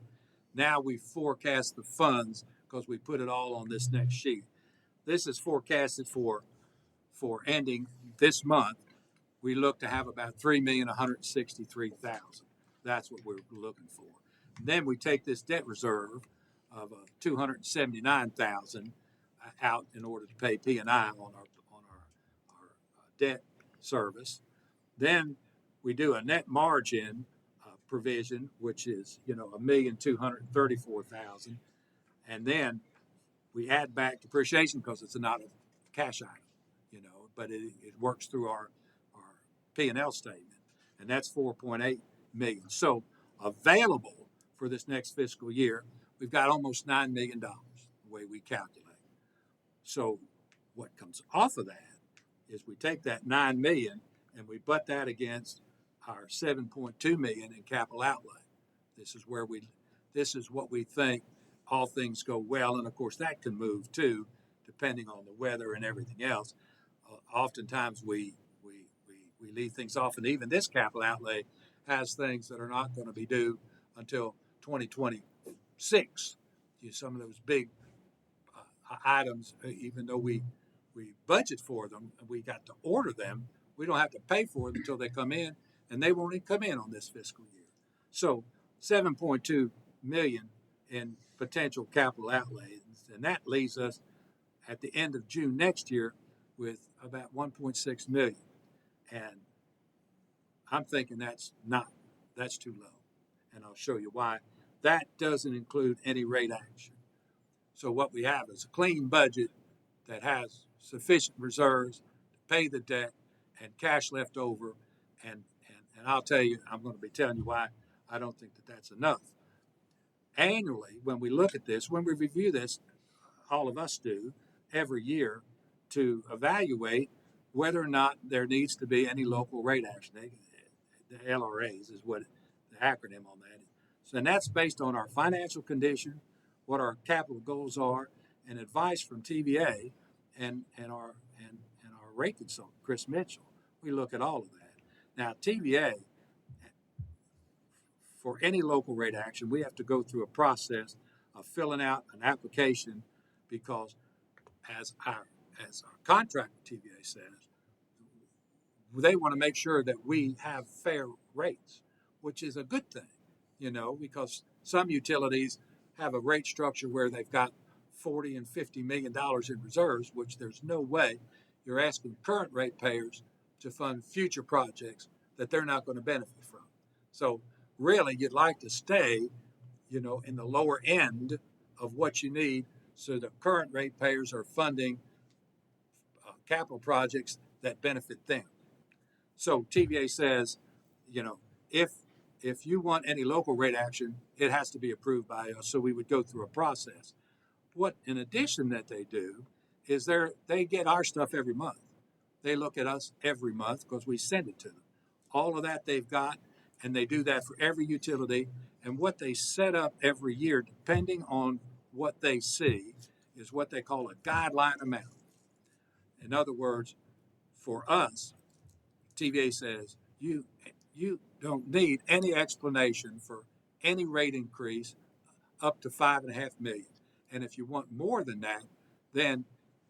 Now we forecast the funds, because we put it all on this next sheet. This is forecasted for ending this month. We look to have about $3,163,000. That's what we're looking for. Then we take this debt reserve of $279,000 out in order to pay P&I on our debt service. Then we do a net margin provision, which is $1,234,000, and then we add back depreciation because it's not a cash item, but it works through our P&L statement, and that's $4.8 million. So available for this next fiscal year, we've got almost $9 million the way we calculate. So what comes off of that is we take that $9 million and we butt that against our $7.2 million in capital outlay. This is what we think, all things go well, and of course that can move too, depending on the weather and everything else. Oftentimes we leave things off, and even this capital outlay has things that are not going to be due until 2026. Some of those big items, even though we budget for them, we got to order them, we don't have to pay for them until they come in, and they won't even come in on this fiscal year. So $7.2 million in potential capital outlays. And that leaves us at the end of June next year with about 1.6 million. And I'm thinking that's too low. And I'll show you why. That doesn't include any rate action. So what we have is a clean budget that has sufficient reserves to pay the debt and cash left over. And I'll tell you, I'm going to be telling you why I don't think that that's enough. Annually, when we look at this, when we review this, all of us do every year to evaluate whether or not there needs to be any local rate action. The LRAs is what the acronym on that is. So, and that's based on our financial condition, what our capital goals are, and advice from TVA and our rate consultant, Chris Mitchell. We look at all of that. Now, TVA, for any local rate action, we have to go through a process of filling out an application because as our contract with TVA says, they want to make sure that we have fair rates, which is a good thing, because some utilities have a rate structure where they've got $40 and $50 million in reserves, which there's no way you're asking current ratepayers to fund future projects that they're not going to benefit from. So really, you'd like to stay, in the lower end of what you need so the current ratepayers are funding capital projects that benefit them. So TVA says, if you want any local rate action, it has to be approved by us. So we would go through a process. What, in addition, that they do is they get our stuff every month. They look at us every month because we send it to them. All of that they've got, and they do that for every utility. And what they set up every year, depending on what they see, is what they call a guideline amount. In other words, for us, TVA says you don't need any explanation for any rate increase up to $5.5 million. And if you want more than that, then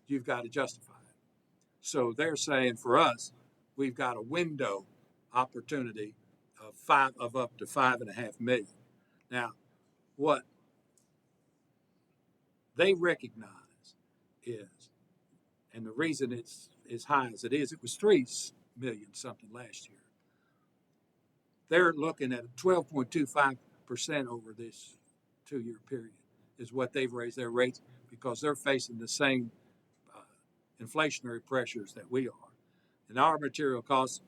you've got to justify it. So they're saying for us, we've got a window opportunity of up to $5.5 million. Now, what they recognize is, and the reason it's as high as it was $3 million something last year. They're looking at 12.25% over this 2-year period is what they've raised their rates because they're facing the same inflationary pressures that we are. And our material costs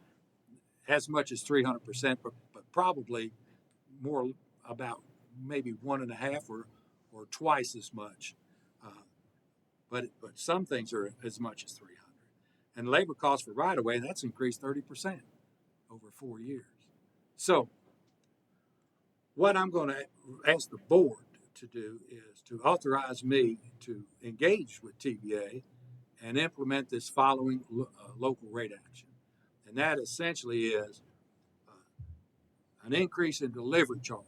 as much as 300%, but probably more about maybe 1.5 or twice as much. But some things are as much as 300. And labor costs for right-of-way, that's increased 30% over 4 years. So what I'm going to ask the board to do is to authorize me to engage with TVA and implement this following local rate action. And that essentially is an increase in delivery charge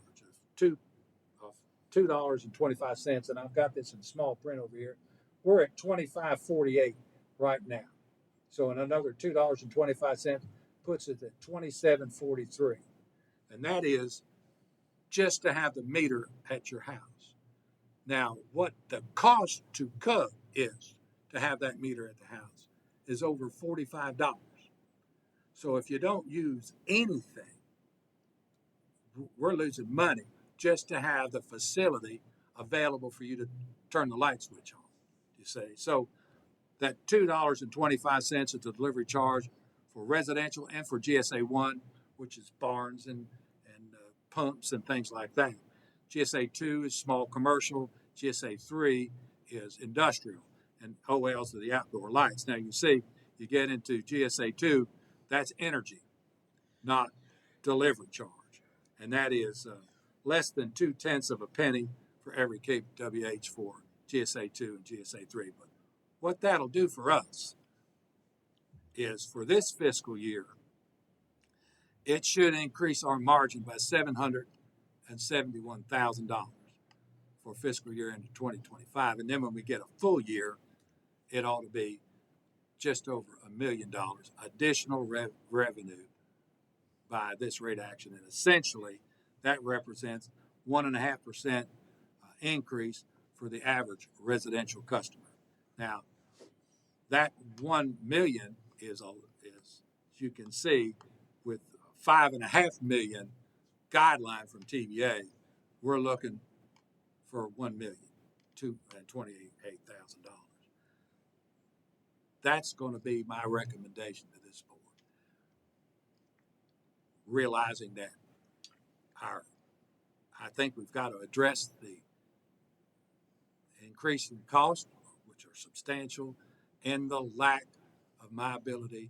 of $2.25. And I've got this in small print over here. We're at $25.48 right now. So another $2.25 puts it at $27.43. And that is just to have the meter at your house. Now, what the cost to Cub is to have that meter at the house is over $45. So if you don't use anything, we're losing money just to have the facility available for you to turn the light switch on, you say. So that $2.25 is the delivery charge for residential and for GSA 1, which is barns and pumps and things like that. GSA 2 is small commercial. GSA 3 is industrial. And OLs are the outdoor lights. Now you see, you get into GSA 2, that's energy, not delivery charge. And that is less than 0.2 of a penny for every kWh for GSA 2 and GSA 3. But what that'll do for us is for this fiscal year, it should increase our margin by $771,000 for fiscal year into 2025. And then when we get a full year, it ought to be just over $1 million additional revenue by this rate action. And essentially, that represents 1.5% increase for the average residential customer. Now, that 1 million is, as you can see, with 5.5 million guideline from TVA, we're looking for $1,228,000. That's going to be my recommendation to this board. Realizing that I think we've got to address the increase in costs, which are substantial, and the lack of my ability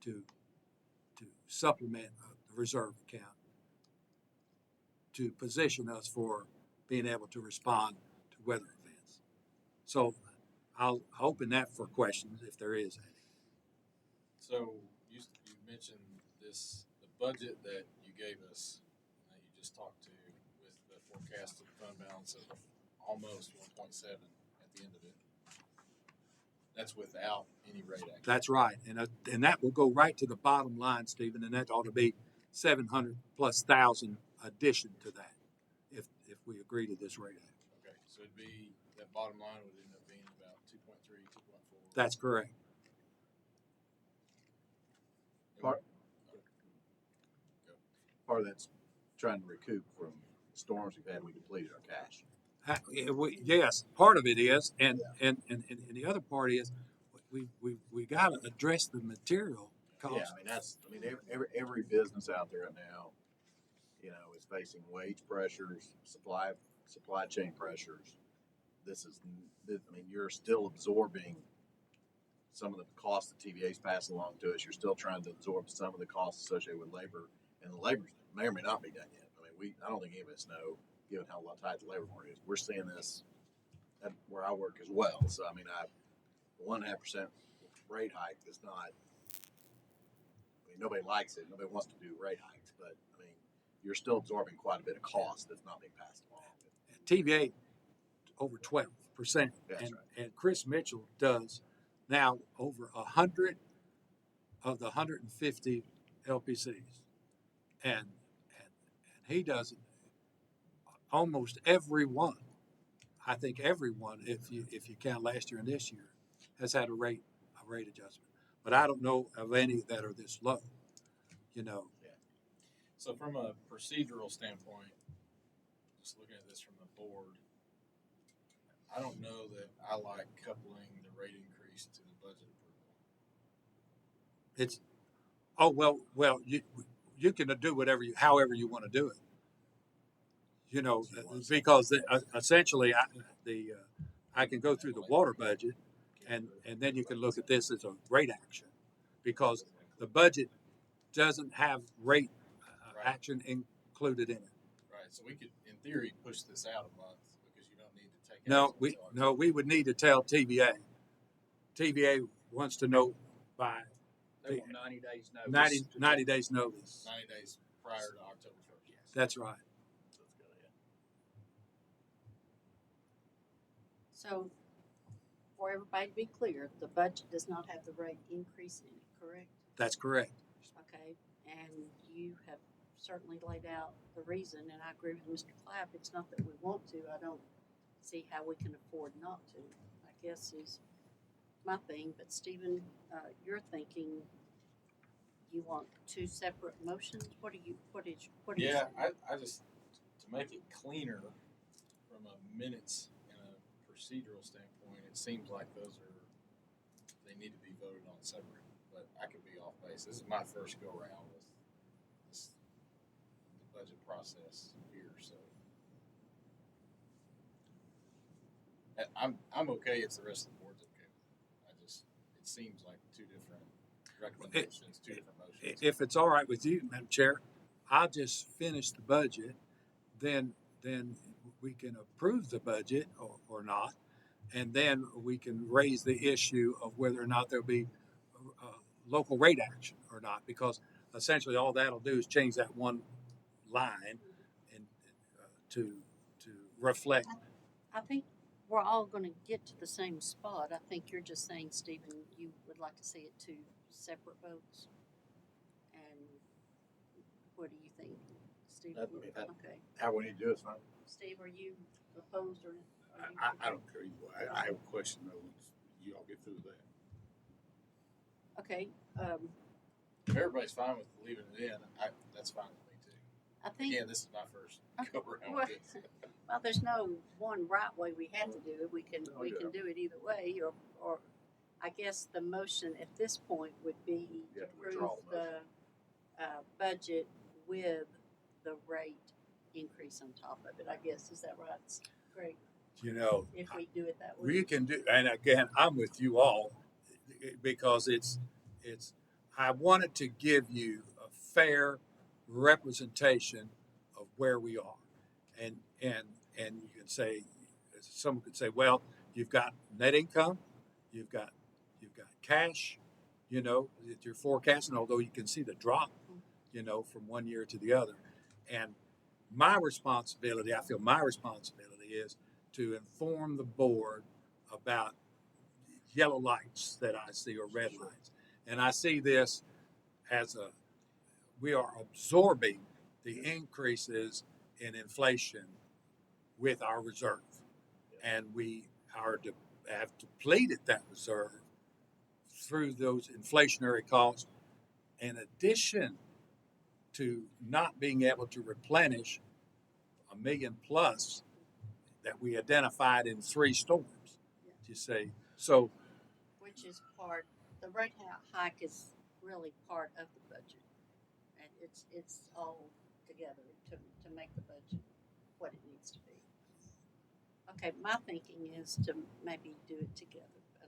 to supplement the reserve account to position us for being able to respond to weather events. So I'll open that for questions if there is any. So you mentioned this, the budget that you gave us, that you just talked to, with the forecasted fund balance of almost 1.7 at the end of it. That's without any rate action. That's right, and that will go right to the bottom line, Stephen, and that ought to be 700,000+ addition to that, if we agree to this rate action. Okay, so it'd be, that bottom line would end up being about 2.3, 2.4. That's correct. Part of that's trying to recoup from storms we've had. We depleted our cash. Yes, part of it is, and the other part is, we got to address the material cost. Yeah, every business out there now, is facing wage pressures, supply chain pressures. You're still absorbing some of the costs that TVA is passing along to us. You're still trying to absorb some of the costs associated with labor, and the labor may or may not be done yet. I don't think any of us know, given how tight the labor market is. We're seeing this at where I work as well. So, the 1.5% rate hike is not, nobody likes it. Nobody wants to do rate hikes, but you're still absorbing quite a bit of cost that's not being passed along. TVA over 12%, That's and right. and Chris Mitchell does now over 100 of the 150 LPCs, and he does almost every one. I think every one, if you count last year and this year, has had a rate adjustment. But I don't know of any that are this low. So from a procedural standpoint, just looking at this from the board, I don't know that I like coupling the rate increase to the budget approval. You can do however you want to do it. Because essentially I can go through the water budget, and then you can look at this as a rate action, because the budget doesn't have rate action included in it. Right. So we could, in theory, push this out a month because you don't need to take. We would need to tell TVA. TVA wants to know by They want 90 days notice. 90 days notice. 90 days prior to October 1st. That's right. So, for everybody to be clear, the budget does not have the rate increase in it, correct? That's correct. Okay, and you have certainly laid out the reason, and I agree with Mr. Clapp. It's not that we want to. I don't see how we can afford not to, I guess is my thing. But Stephen, you're thinking you want two separate motions? What is Yeah, I just, to make it cleaner from a minutes and a procedural standpoint, it seems like they need to be voted on separate, but I could be off base. This is my first go around with the budget process here, so. I'm okay if the rest of the board's okay with it. It seems like two different recommendations, two different motions. If it's all right with you, Madam Chair, I'll just finish the budget, then we can approve the budget or not, and then we can raise the issue of whether or not there'll be local rate action or not, because essentially all that'll do is change that one line and to reflect. I think we're all going to get to the same spot. I think you're just saying, Stephen, you would like to see it two separate votes. And what do you think, Steve? That- Okay, How we need to do it, fine. Steve, are you opposed or? I don't care either way. I have a question though, once you all get through that. Okay, If everybody's fine with leaving it in, that's fine with me too. I think, Again, this is my first Okay, go around well, with this. well, there's no one right way we have to do it. We can Oh, yeah. do it either way, or I guess the motion at this point would be You to have to approve withdraw the the budget with the rate increase on top of it. I guess is that right, Greg? You know, If we do it that way, we can do, and again, I'm with you all because it's, I wanted to give you a fair representation of where we are. And you can say, someone could say, well, you've got net income, you've got cash, you know, that you're forecasting, although you can see the drop, you know, from one year to the other. And my responsibility, I feel my responsibility is to inform the board about yellow lights that I see or red lights. And I see this as we are absorbing the increases in inflation with our reserve. And we have depleted that reserve through those inflationary costs, in addition to not being able to replenish $1 million plus that we identified in 3 storms. You see, so which is part, the rate hike is really part of the budget, and it's all together to make the budget what it needs to be. Okay, my thinking is to maybe do it together,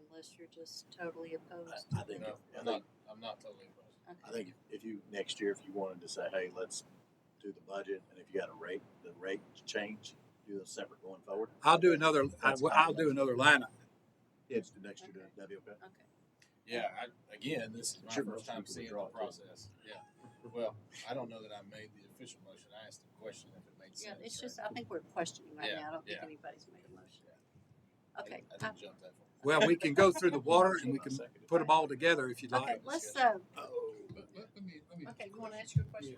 unless you're just totally opposed. I think, No, I I'm think, not totally opposed. Okay. I think if you, next year, if you wanted to say, hey, let's do the budget, and if you got the rate change, do those separate going forward. I'll do another. That's I'll fine. do another line item. Yeah, just do next year, that'd be okay. Okay. Yeah, again, this is my Sure, first motion time to seeing the withdraw it, too. process. Yeah. Well, I don't know that I made the official motion. I asked the question if it made sense. Yeah, it's just, I think we're questioning right Yeah, now. I don't think yeah. anybody's made a motion. I Okay. didn't jump that far. Well, we can go through the water and we can put them all together if you'd Okay, like. let's, Oh. Let me. okay, you wanna ask your question?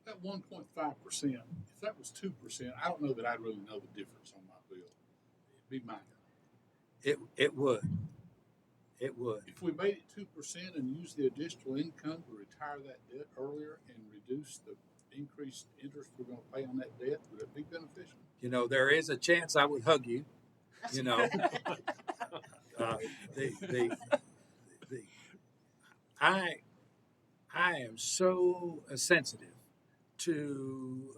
That 1.5%, if that was 2%, I don't know that I'd really know the difference on my bill. It'd be minor. It would. It would. If we made it 2% and used the additional income to retire that debt earlier and reduce the increased interest we're gonna pay on that debt, would it be beneficial? You know, there is a chance I would hug you. You know, I am so sensitive to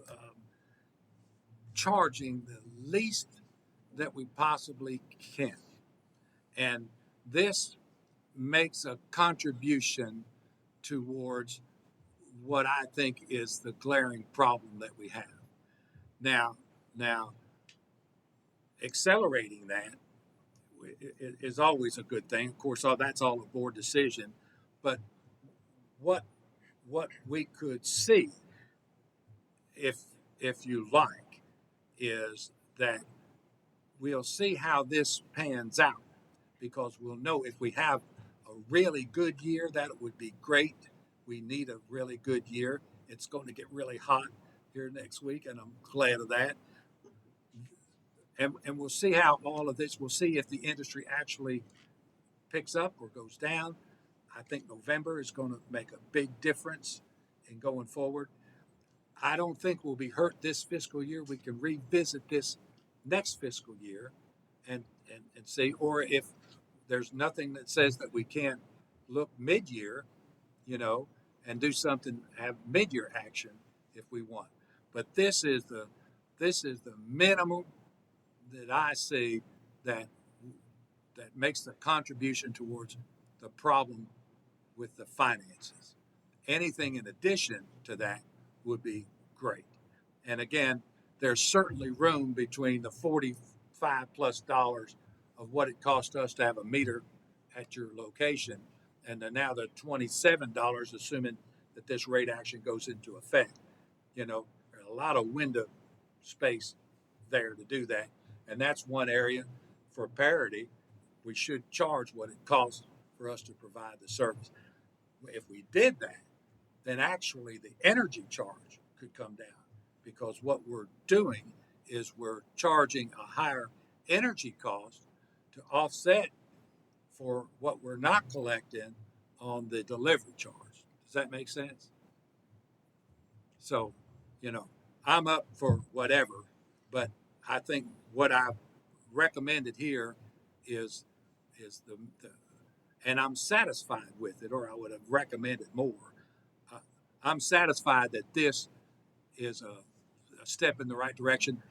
charging the least that we possibly can, and this makes a contribution towards what I think is the glaring problem that we have. Now, accelerating that is always a good thing. Of course, that's all a board decision. But what we could see, if you like, is that we'll see how this pans out, because we'll know if we have a really good year, that would be great. We need a really good year. It's going to get really hot here next week, and I'm glad of that. And we'll see how all of this, we'll see if the industry actually picks up or goes down. I think November is going to make a big difference in going forward. I don't think we'll be hurt this fiscal year. We can revisit this next fiscal year and see, or if there's nothing that says that we can't look mid-year, you know, and do something, have mid-year action if we want. But this is the minimum that I see that makes the contribution towards the problem with the finances. Anything in addition to that would be great. And again, there's certainly room between the $45+ of what it cost us to have a meter at your location and now the $27, assuming that this rate action goes into effect. You know, there's a lot of window space there to do that. And that's one area for parity. We should charge what it costs for us to provide the service. If we did that, then actually the energy charge could come down, because what we're doing is we're charging a higher energy cost to offset for what we're not collecting on the delivery charge. Does that make sense? So, you know, I'm up for whatever, but I think what I've recommended here is the and I'm satisfied with it, or I would have recommended more. I'm satisfied that this is a step in the right direction.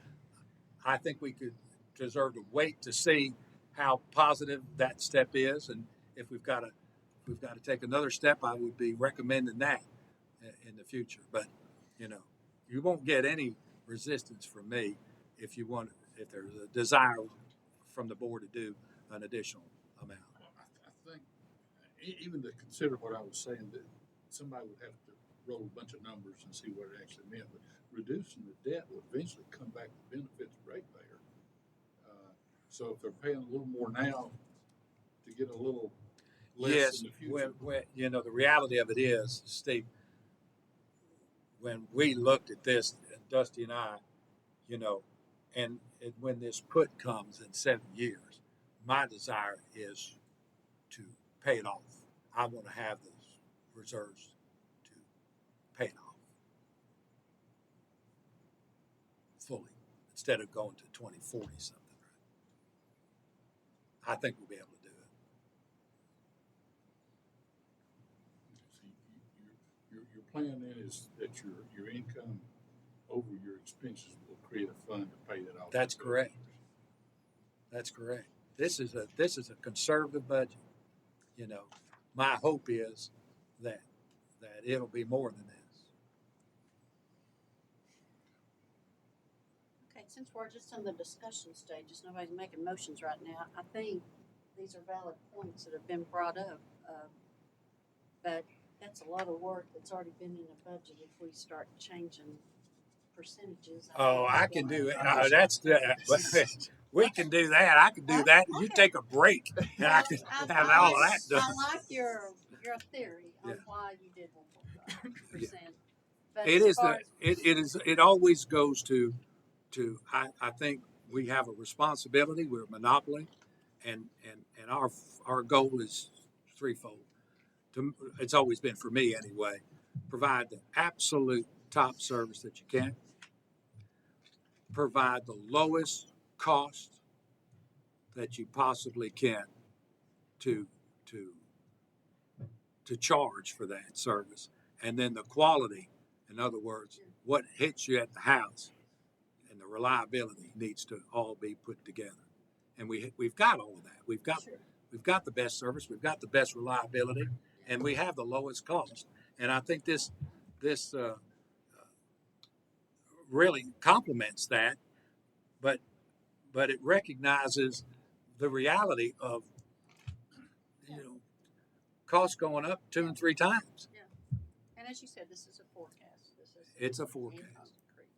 I think we could deserve to wait to see how positive that step is, and if we've got to take another step, I would be recommending that in the future. But you know, you won't get any resistance from me if there's a desire from the board to do an additional amount. I think, even to consider what I was saying, that somebody would have to roll a bunch of numbers and see what it actually meant, but reducing the debt will eventually come back to benefit the ratepayer. So if they're paying a little more now to get a little less Yes, in the future. when you know, the reality of it is, Steve, when we looked at this, Dusty and I, you know, and when this put comes in 7 years, my desire is to pay it off. I want to have those reserves to pay it off fully instead of going to 2040 something. I think we'll be able to do it. So your plan then is that your income over your expenses will create a fund to pay that off. That's correct. That's correct. This is a conservative budget. You know, my hope is that it'll be more than this. Okay, since we're just in the discussion stages, nobody's making motions right now, I think these are valid points that have been brought up. But that's a lot of work that's already been in the budget if we start changing percentages. Oh, I can do it. We can do that. I can do that. You take a break, and I can have all of that done. I like your theory on Yeah. why you did 1.5%. But It as is far as- it always goes to I think we have a responsibility. We're a monopoly, and our goal is threefold. It's always been for me anyway. Provide the absolute top service that you can. Provide the lowest cost that you possibly can to charge for that service, and then the quality. In other words, what hits you at the house and the reliability needs to all be put together. And we've got all of that. We've got the best service, we've got the best reliability, and we have the lowest cost. And I think this really complements that, but it recognizes the reality of costs going up 2 and 3 times. And as you said, this is a forecast. It's a an forecast. increase.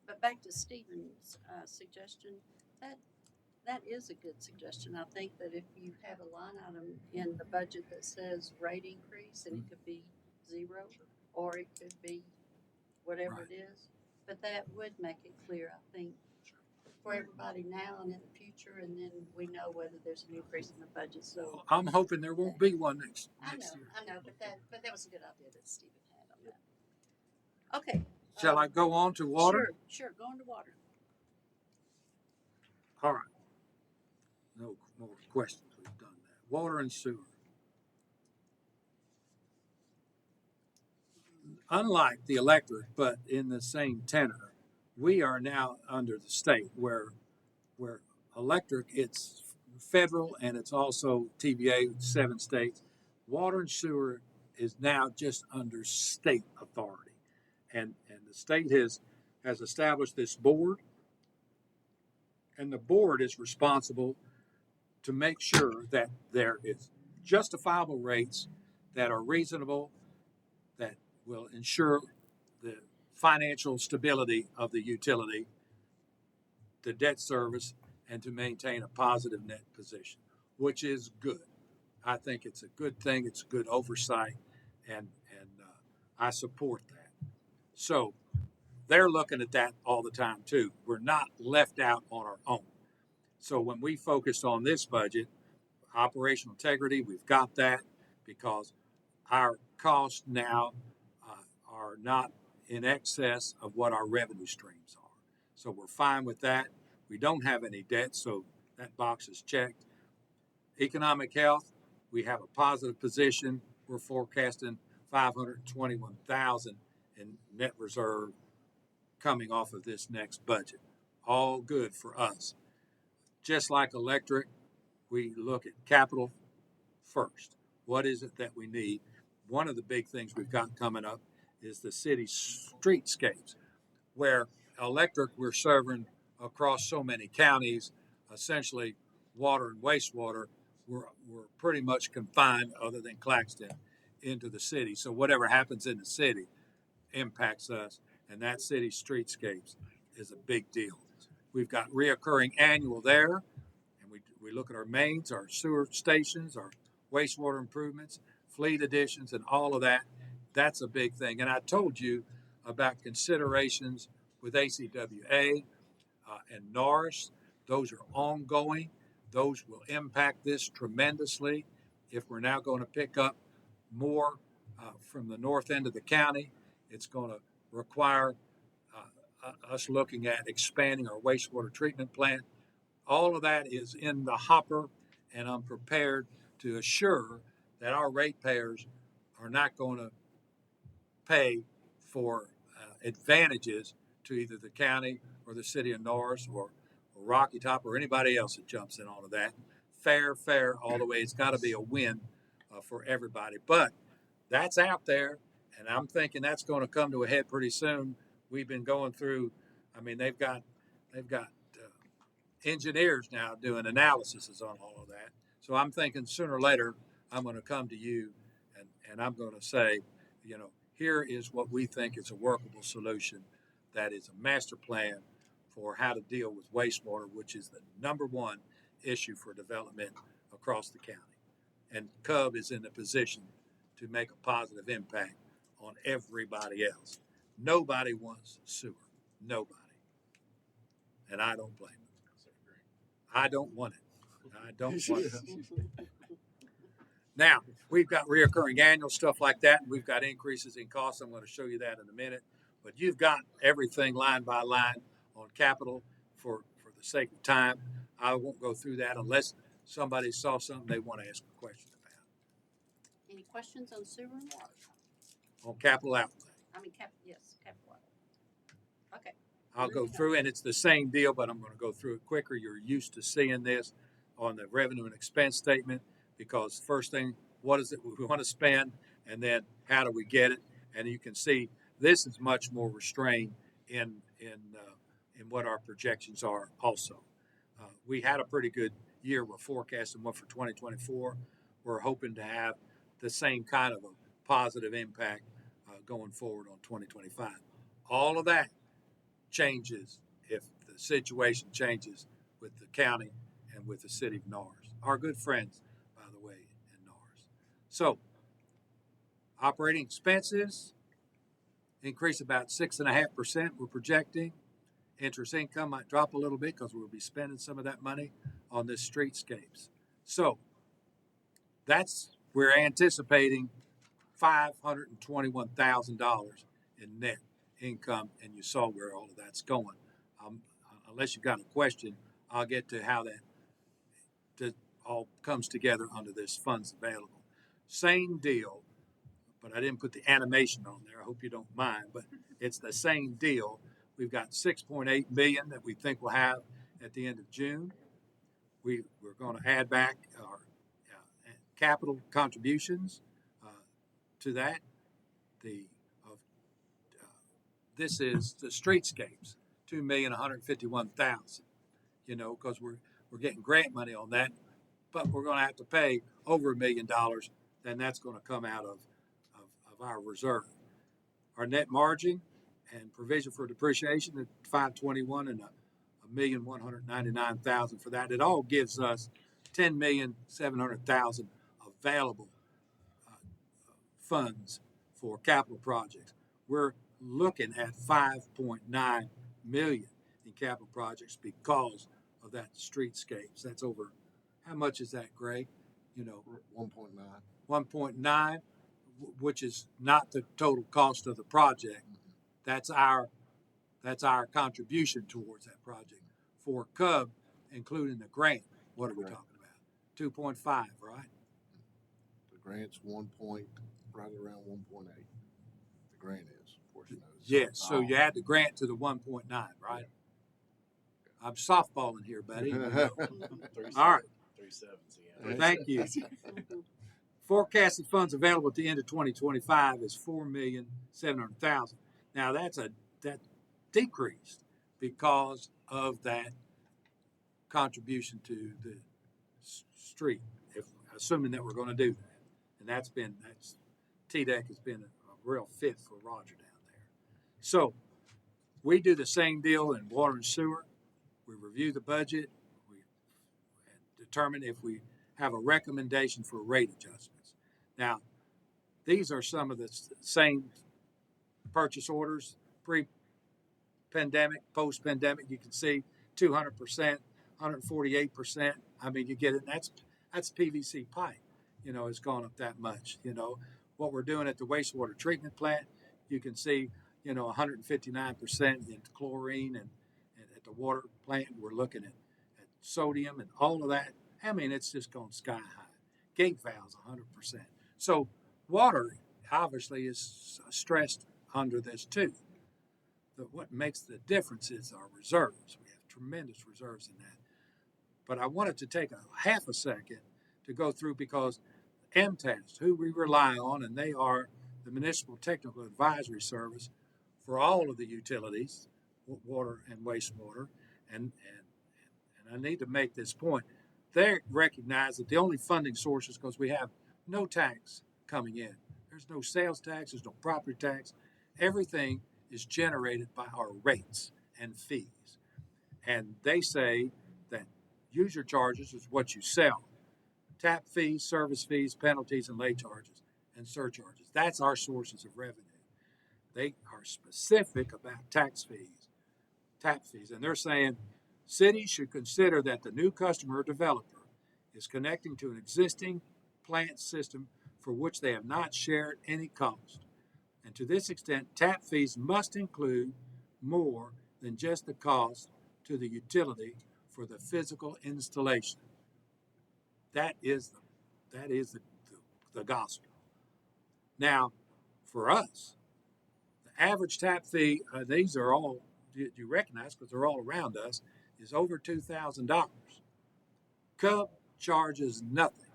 But back to Stephen's suggestion, that is a good suggestion. I think that if you have a line item in the budget that says rate increase, and it could be 0 or it could be whatever Right. it is, but that would make it clear, I think, for everybody now and in the future, and then we know whether there's an increase in the budget. So I'm hoping there won't be one next I year. know, but that was a good idea that Stephen had on that. Okay. Shall I go on to water? Sure, go on to water. All right. No more questions. We've done that. Water and sewer. Unlike the electric, but in the same tenor, we are now under the state where electric, it's federal and it's also TVA, 7 states. Water and sewer is now just under state authority. And the state has established this board, and the board is responsible to make sure that there is justifiable rates that are reasonable, that will ensure the financial stability of the utility, the debt service, and to maintain a positive net position, which is good. I think it's a good thing. It's a good oversight, and I support that. So they're looking at that all the time too. We're not left out on our own. So when we focus on this budget, operational integrity, we've got that because our costs now are not in excess of what our revenue streams are. So we're fine with that. We don't have any debt, so that box is checked. Economic health, we have a positive position. We're forecasting 521,000 in net reserve coming off of this next budget. All good for us. Just like electric, we look at capital first. What is it that we need? One of the big things we've got coming up is the city streetscapes, where electric we're serving across so many counties, essentially water and wastewater, we're pretty much confined, other than Claxton, into the city. So whatever happens in the city impacts us, and that city streetscapes is a big deal. We've got reoccurring annual there, and we look at our mains, our sewer stations, our wastewater improvements, fleet additions, and all of that. That's a big thing. And I told you about considerations with ACWA and Norris. Those are ongoing. Those will impact this tremendously if we're now going to pick up more from the north end of the county. It's going to require us looking at expanding our wastewater treatment plant. All of that is in the hopper, and I'm prepared to assure that our ratepayers are not going to pay for advantages to either the county or the city of Norris or Rocky Top or anybody else that jumps in on that. Fair all the way. It's got to be a win for everybody. But that's out there, and I'm thinking that's going to come to a head pretty soon. We've been going through. I mean, they've got engineers now doing analyses on all of that. So I'm thinking sooner or later I'm going to come to you, and I'm going to say, here is what we think is a workable solution. That is a master plan for how to deal with wastewater, which is the number one issue for development across the county. And Cub is in a position to make a positive impact on everybody else. Nobody wants sewer. Nobody. And I don't blame them. I don't want it. I don't want it. Now, we've got reoccurring annual stuff like that, and we've got increases in costs. I'm going to show you that in a minute. But you've got everything line by line on capital for the sake of time. I won't go through that unless somebody saw something they want to ask a question about. Any questions on sewer and water? On capital outlay, Yes, capital outlay. Okay. I'll go through, and it's the same deal, but I'm going to go through it quicker. You're used to seeing this on the revenue and expense statement because first thing, what is it we want to spend, and then how do we get it? And you can see this is much more restrained in what our projections are also. We had a pretty good year. We're forecasting one for 2024. We're hoping to have the same kind of a positive impact going forward on 2025. All of that changes if the situation changes with the county and with the city of Norris. Our good friends, by the way, in Norris. So, operating expenses increase about 6.5%. We're projecting. Interest income might drop a little bit because we'll be spending some of that money on this streetscapes. So, we're anticipating $521,000 in net income, and you saw where all of that's going. Unless you've got a question, I'll get to how that all comes together under this funds available. Same deal, but I didn't put the animation on there. I hope you don't mind, but it's the same deal. We've got $6.8 million that we think we'll have at the end of June. We're going to add back our capital contributions to that. This is the streetscapes, $2,151,000. Because we're getting grant money on that, but we're going to have to pay over $1 million. Then that's going to come out of our reserve. Our net margin and provision for depreciation at 521 and $1,199,000 for that. It all gives us $10,700,000 available funds for capital projects. We're looking at 5.9 million in capital projects because of that streetscapes. That's over, how much is that, Greg? You know, 1.9. 1.9, which is not the total cost of the project. That's our contribution towards that project. For Cub, including the grant, what are we Correct. talking about? 2.5, right? The grant's right around 1.8. The grant is, portion of it. Yes, so you add the grant to the 1.9, right? I'm softballing here, buddy. Three All right. 3 sevens again. Thank you. Forecasted funds available at the end of 2025 is $4,700,000. Now that decreased because of that contribution to the street. Assuming that we're going to do that, and that's TDEC has been a real fit for Roger down there. So we do the same deal in water and sewer. We review the budget. We determine if we have a recommendation for rate adjustments. Now, these are some of the same purchase orders, pre-pandemic, post-pandemic. You can see 200%, 148%. I mean, you get it. That's PVC pipe. You know, it's gone up that much. You know, what we're doing at the wastewater treatment plant, you can see, 159% in chlorine, and at the water plant, we're looking at sodium and all of that. I mean, it's just gone sky high. Gate valves, 100%. So water obviously is stressed under this too. But what makes the difference is our reserves. We have tremendous reserves in that. But I wanted to take a half a second to go through, because MTAS, who we rely on, and they are the Municipal Technical Advisory Service for all of the utilities, water and wastewater, and I need to make this point. They recognize that the only funding sources, because we have no tax coming in. There's no sales tax, there's no property tax. Everything is generated by our rates and fees. And they say that user charges is what you sell. Tap fees, service fees, penalties, and late charges, and surcharges. That's our sources of revenue. They are specific about tap fees, and they're saying cities should consider that the new customer or developer is connecting to an existing plant system for which they have not shared any cost. And to this extent, tap fees must include more than just the cost to the utility for the physical installation. That is the gospel. Now, for us, the average tap fee, these are all, you recognize because they're all around us, is over $2,000. Cub charges nothing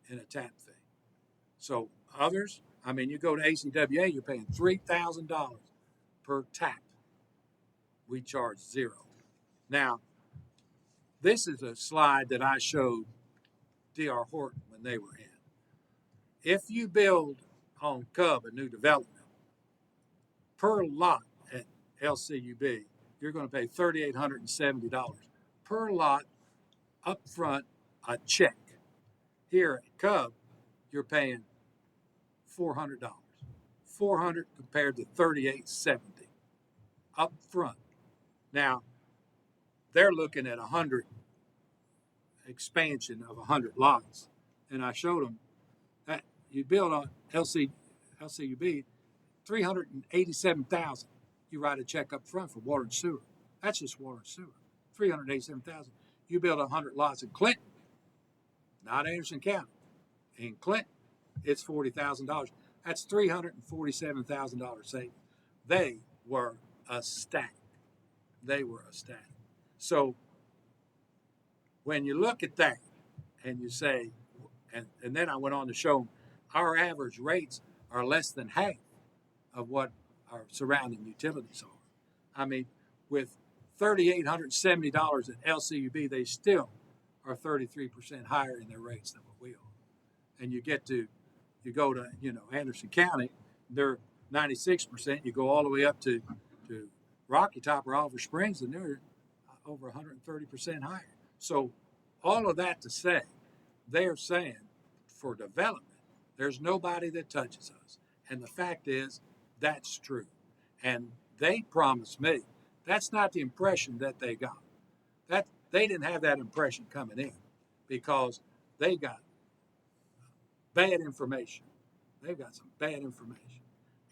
in a tap fee. So others, I mean, you go to ACWA, you're paying $3,000 per tap. We charge zero. Now, this is a slide that I showed D.R. Horton when they were in. If you build on Cub a new development, per lot at LCUB, you're going to pay $3,870 per lot up front, a check. Here at Cub, you're paying $400. $400 compared to $3,870 up front. Now, they're looking at 100 expansion of 100 lots, and I showed them that you build on LCUB, $387,000. You write a check up front for water and sewer. That's just water and sewer. $387,000. You build 100 lots in Clinton, not Anderson County. In Clinton, it's $40,000. That's $347,000 savings. They were ecstatic. So when you look at that and you say, and then I went on to show them our average rates are less than half of what our surrounding utilities are. I mean, with $3,870 at LCUB, they still are 33% higher in their rates than what we are. And you go to, Anderson County, they're 96%. You go all the way up to Rocky Top or Oliver Springs, and they're over 130% higher. So all of that to say, they're saying for development, there's nobody that touches us. And the fact is, that's true. And they promised me, that's not the impression that they got. That they didn't have that impression coming in because they got bad information. They've got some bad information.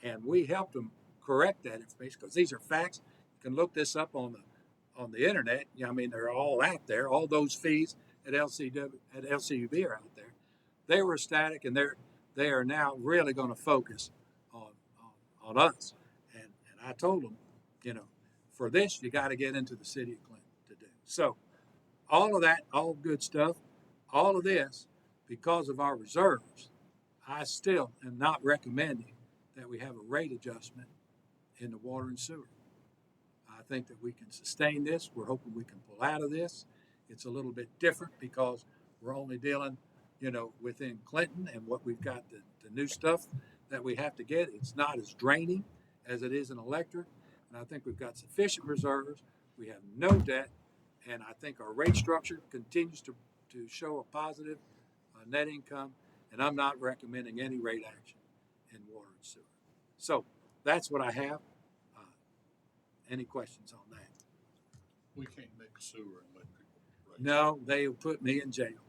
And we helped them correct that information because these are facts. You can look this up on the internet. I mean, they're all out there. All those fees at LCUB are out there. They were static, and they are now really going to focus on us. And I told them, for this you got to get into the city of Clinton to do. So all of that, all good stuff, all of this, because of our reserves, I still am not recommending that we have a rate adjustment in the water and sewer. I think that we can sustain this. We're hoping we can pull out of this. It's a little bit different because we're only dealing, within Clinton and what we've got, the new stuff that we have to get. It's not as draining as it is in electric. And I think we've got sufficient reserves. We have no debt. And I think our rate structure continues to show a positive net income. And I'm not recommending any rate action in water and sewer. So that's what I have. Any questions on that? We can't mix sewer and electric. Right? No, they'll put me in jail.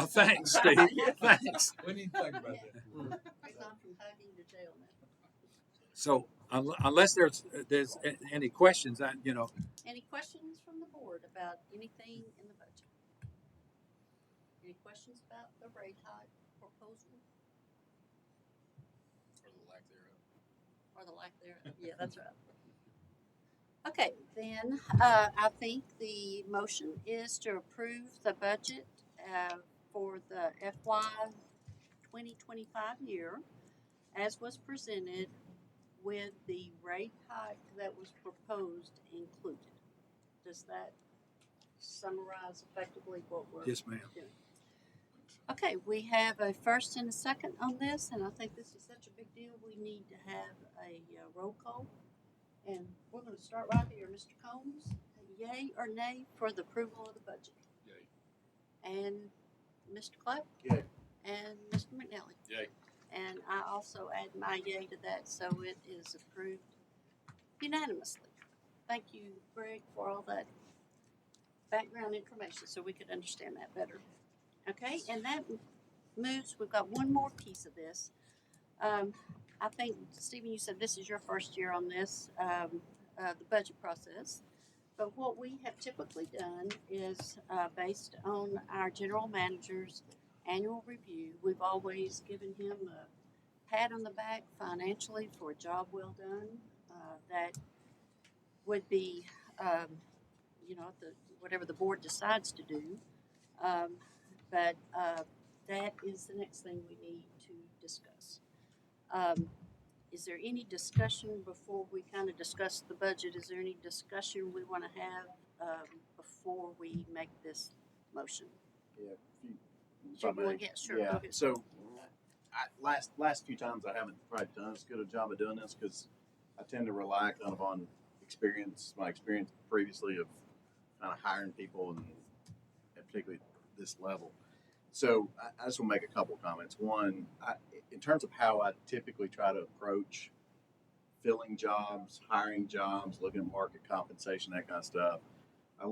Thanks, Steve. Thanks. We need to think about that. He's not from hugging to jail now. So unless there's any questions, Any questions from the board about anything in the budget? Any questions about the rate hike proposal Or the lack thereof. or the lack thereof? Yeah, that's right. Okay, then I think the motion is to approve the budget for the FY 2025 year as was presented with the rate hike that was proposed included. Does that summarize effectively what we're yes, ma'am. doing? Okay, we have a first and a second on this, and I think this is such a big deal. We need to have a roll call. And we're going to start right here. Mr. Combs, yay or nay for the approval of the budget? Yay. And Mr. Clapp? Yay. And Mr. McNally? Yay. And I also add my yay to that, so it is approved unanimously. Thank you, Greg, for all that background information so we could understand that better. Okay, and that moves, we've got one more piece of this. I think, Stephen, you said this is your first year on this, the budget process. But what we have typically done is based on our general manager's annual review, we've always given him a pat on the back financially for a job well done. That would be, whatever the board decides to do. But that is the next thing we need to discuss. Is there any discussion before we kind of discuss the budget? Is there any discussion we want to have before we make this motion? Yeah. Sure. Yeah. Go ahead. So, last few times I haven't probably done as good a job of doing this because I tend to rely kind of on my experience previously of kind of hiring people and particularly this level. So I just want to make a couple comments. One, in terms of how I typically try to approach filling jobs, hiring jobs, looking at market compensation, that kind of stuff. I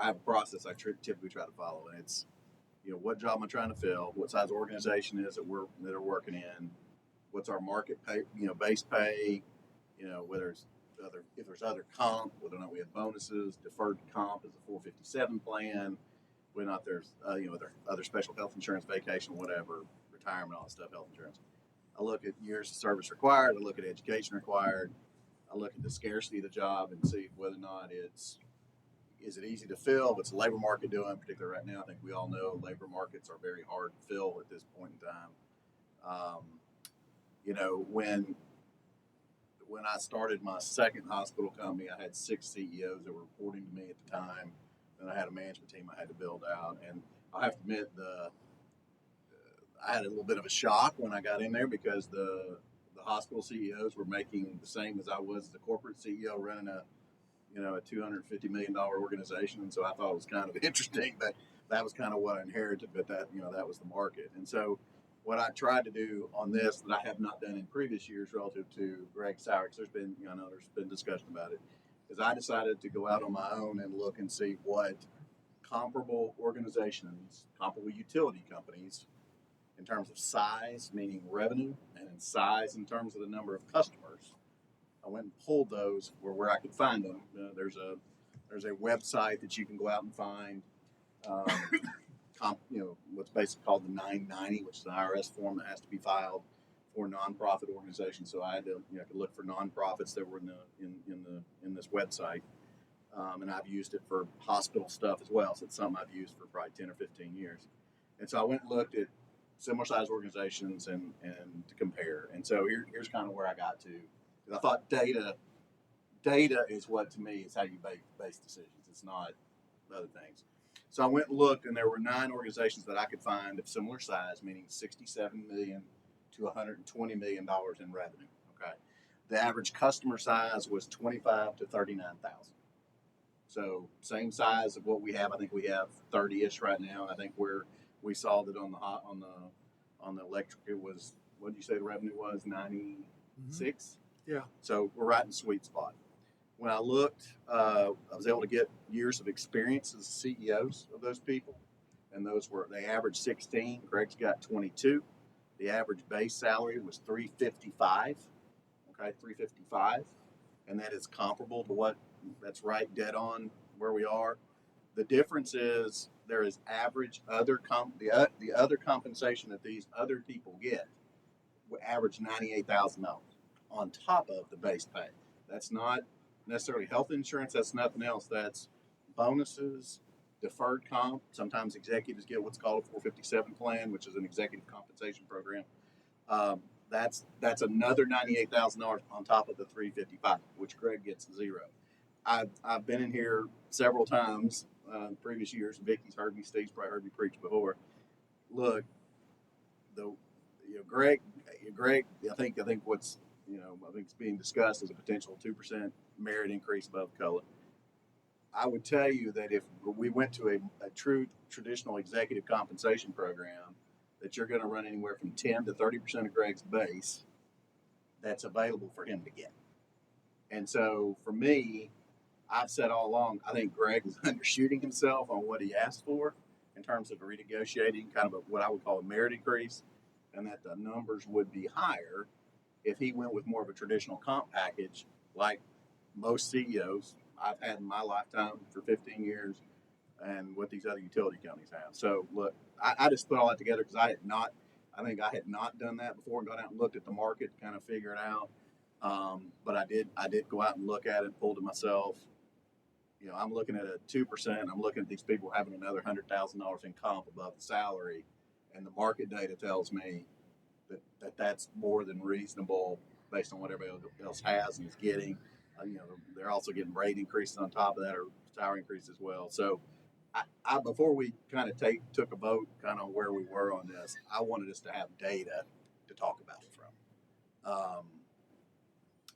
have a process I typically try to follow, and it's, what job am I trying to fill? What size organization is it that are working in? What's our market pay? Base pay. Whether if there's other comp, whether or not we have bonuses, deferred comp is a 457 plan. Whether or not there's other special health insurance, vacation, whatever, retirement, all that stuff, health insurance. I look at years of service required. I look at education required. I look at the scarcity of the job and see whether or not is it easy to fill? What's the labor market doing? Particularly right now, I think we all know labor markets are very hard to fill at this point in time. When I started my second hospital company, I had 6 CEOs that were reporting to me at the time. And I had a management team I had to build out. And I have to admit, I had a little bit of a shock when I got in there because the hospital CEOs were making the same as I was the corporate CEO running a $250 million organization. And so I thought it was kind of interesting, but that was kind of what I inherited, but that was the market. And so what I tried to do on this that I have not done in previous years relative to Greg's salary, because I know there's been discussion about it, is I decided to go out on my own and look and see what comparable organizations, comparable utility companies, in terms of size, meaning revenue, and in size in terms of the number of customers. I went and pulled those where I could find them. There's a website that you can go out and find. What's basically called the 990, which is an IRS form that has to be filed for nonprofit organizations. So I had to, I could look for nonprofits that were in this website, and I've used it for hospital stuff as well. So it's something I've used for probably 10 or 15 years. And so I went and looked at similar sized organizations and to compare. And so here's kind of where I got to. Because I thought data is what to me is how you base decisions. It's not other things. So I went and looked, and there were 9 organizations that I could find of similar size, meaning $67 million to $120 million in revenue. Okay, the average customer size was 25 to 39,000. So same size of what we have. I think we have 30ish right now. I think we saw that on the electric, it was, what did you say the revenue was? 96. Yeah. So we're right in the sweet spot. When I looked, I was able to get years of experience as CEOs of those people, and they averaged 16. Greg's got 22. The average base salary was $355. Okay, $355, and that is comparable to that's right dead on where we are. The difference is there is average the other compensation that these other people get will average $98,000 on top of the base pay. That's not necessarily health insurance. That's nothing else. That's bonuses, deferred comp. Sometimes executives get what's called a 457 plan, which is an executive compensation program. That's another $98,000 on top of the $355, which Greg gets zero. I've been in here several times in previous years. Vicky's heard me. Steve's probably heard me preach before. Look, Greg. I think what's I think it's being discussed as a potential 2% merit increase above COLA. I would tell you that if we went to a true traditional executive compensation program, that you're going to run anywhere from 10 to 30% of Greg's base that's available for him to get. And so for me, I've said all along, I think Greg was undershooting himself on what he asked for in terms of renegotiating kind of what I would call a merit increase, and that the numbers would be higher if he went with more of a traditional comp package like most CEOs I've had in my lifetime for 15 years and what these other utility companies have. So look, I just put all that together because I think I had not done that before and gone out and looked at the market to kind of figure it out. But I did go out and look at it, pulled it myself. I'm looking at a 2%. I'm looking at these people having another $100,000 in comp above the salary, and the market data tells me that's more than reasonable based on what everybody else has and is getting. They're also getting rate increases on top of that, or salary increase as well. So I before we kind of took a vote kind of where we were on this, I wanted us to have data to talk about it from.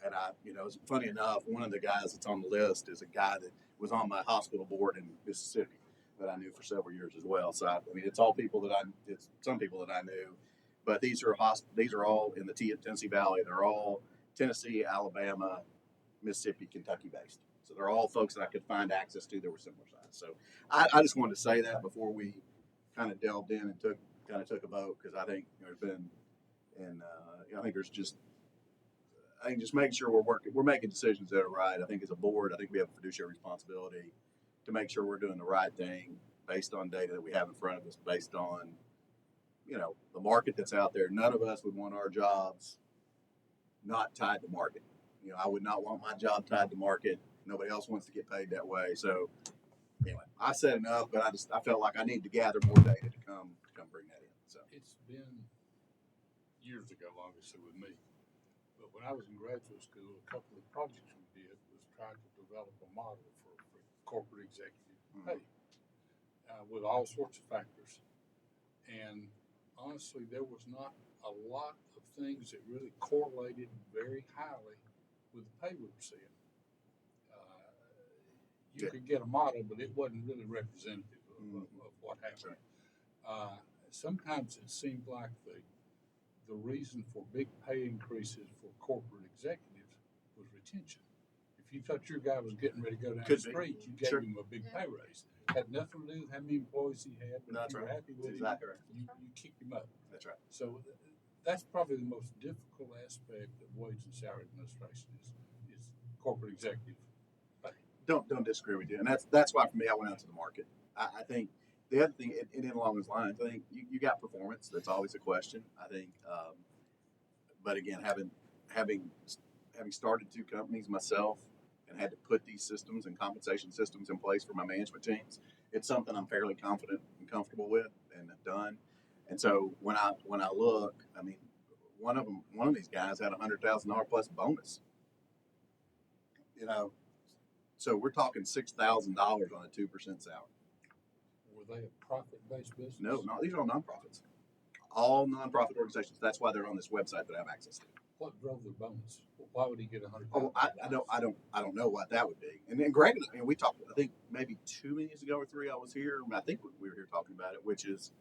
And it's funny enough, one of the guys that's on the list is a guy that was on my hospital board in Mississippi that I knew for several years as well. So it's all people it's some people that I knew, but these are all in the Tennessee Valley. They're all Tennessee, Alabama, Mississippi, Kentucky based. So they're all folks that I could find access to that were similar size. So I just wanted to say that before we kind of delved in and took a vote, because I think there's been, and I think just making sure we're making decisions that are right. I think as a board, I think we have a fiduciary responsibility to make sure we're doing the right thing based on data that we have in front of us, based on, the market that's out there. None of us would want our jobs not tied to market. I would not want my job tied to market. Nobody else wants to get paid that way. So anyway, I said enough, but I felt like I needed to gather more data to come bring that in. So It's been years ago, obviously, with me. But when I was in graduate school, a couple of projects we did was try to develop a model for corporate executive pay with all sorts of factors. And honestly, there was not a lot of things that really correlated very highly with the pay we were seeing. You could get a model, but it wasn't really representative of what happened. Sometimes it seemed like the reason for big pay increases for corporate executives was retention. If you thought your guy was getting ready to go down the Could be. street, you gave Sure. him a big pay raise. Had nothing to do with how many employees he had, but if That's you were right. happy with him, Exactly right. you kicked him up. That's right. So that's probably the most difficult aspect of wage and salary administration is corporate executive pay. Don't disagree with you, and that's why for me I went out to the market. I think the other thing, and along those lines, I think you got performance. That's always a question. I think, but again, having started two companies myself and had to put these systems and compensation systems in place for my management teams, it's something I'm fairly confident and comfortable with and have done. And so when I look, I mean, one of these guys had $100,000 plus bonus. You know, so we're talking $6,000 on a 2% salary. Were they a profit-based business? No, these are all nonprofits. All nonprofit organizations. That's why they're on this website that I have access to. What drove their bonus? Why would he get $100,000? Oh, I don't know what that would be. And then Greg, and we talked, I think maybe 2 meetings ago or 3, I was here. I think we were here talking about it, which is,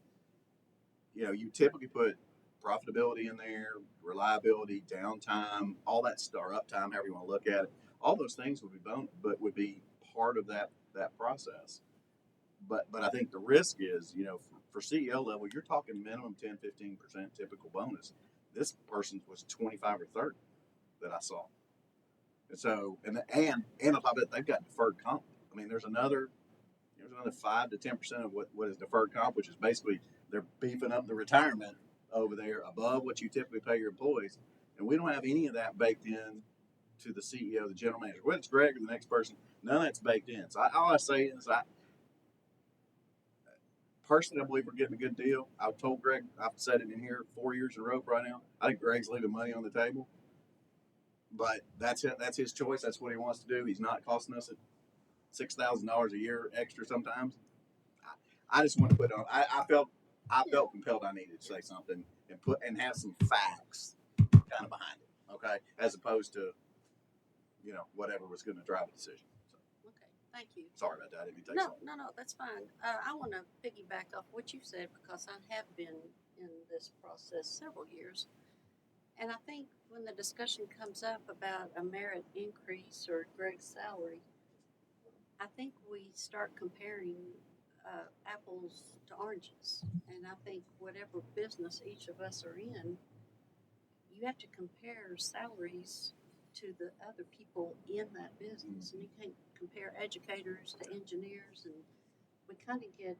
you know, you typically put profitability in there, reliability, downtime, all that stuff, or uptime, however you want to look at it. All those things would be part of that process. But I think the risk is, you know, for CEO level, you're talking minimum 10-15% typical bonus. This person's was 25 or 30 that I saw. And so, and on top of it, they've got deferred comp. I mean, there's another 5 to 10% of what is deferred comp, which is basically they're beefing up the retirement over there above what you typically pay your employees. And we don't have any of that baked in to the CEO, the general manager, whether it's Greg or the next person. None of that's baked in. So all I say is personally, I believe we're getting a good deal. I've told Greg, I've said it in here 4 years in a row right now. I think Greg's leaving money on the table, but that's it. That's his choice. That's what he wants to do. He's not costing us $6,000 a year extra sometimes. I just want to put on. I felt compelled I needed to say something and have some facts kind of behind it. Okay, as opposed to whatever was going to drive a decision. So, Okay, thank you. sorry about that. I didn't mean to take No, something. no, that's fine. I want to piggyback off what you said because I have been in this process several years. And I think when the discussion comes up about a merit increase or Greg's salary, I think we start comparing apples to oranges. And I think whatever business each of us are in, you have to compare salaries to the other people in that business. And you can't compare educators to engineers. And we kind of get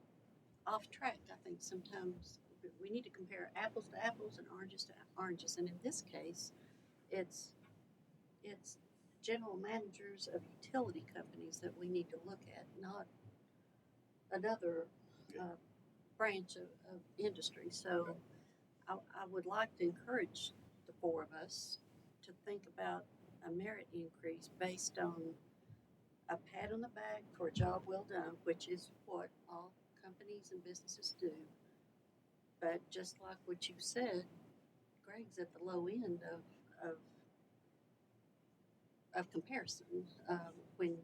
off track, I think, sometimes. We need to compare apples to apples and oranges to oranges. And in this case, it's general managers of utility companies that we need to look at, not another branch of industry. So I would like to encourage the four of us to think about a merit increase based on a pat on the back for a job well done, which is what all companies and businesses do. But just like what you said, Greg's at the low end of comparison when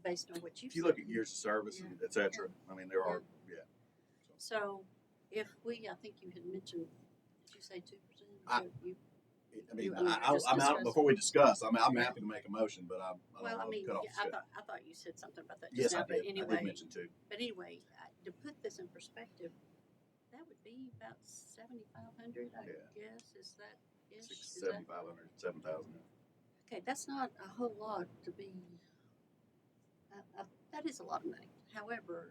based on what you've If you said. look at years of service and et cetera, I mean, there are, So if I think you had mentioned, did you say 2%? I mean, just I'm out discuss. before we discuss. I'm happy to make a motion, but I Well, don't I mean, cut off the schedule. I thought you said something about that. Yes, just now, I did. But anyway, I did mention two. to put this in perspective, that would be about 7,500, I guess. Is that ish? 7,500, 7,000. Okay, that's not a whole lot to be. That is a lot of money. However,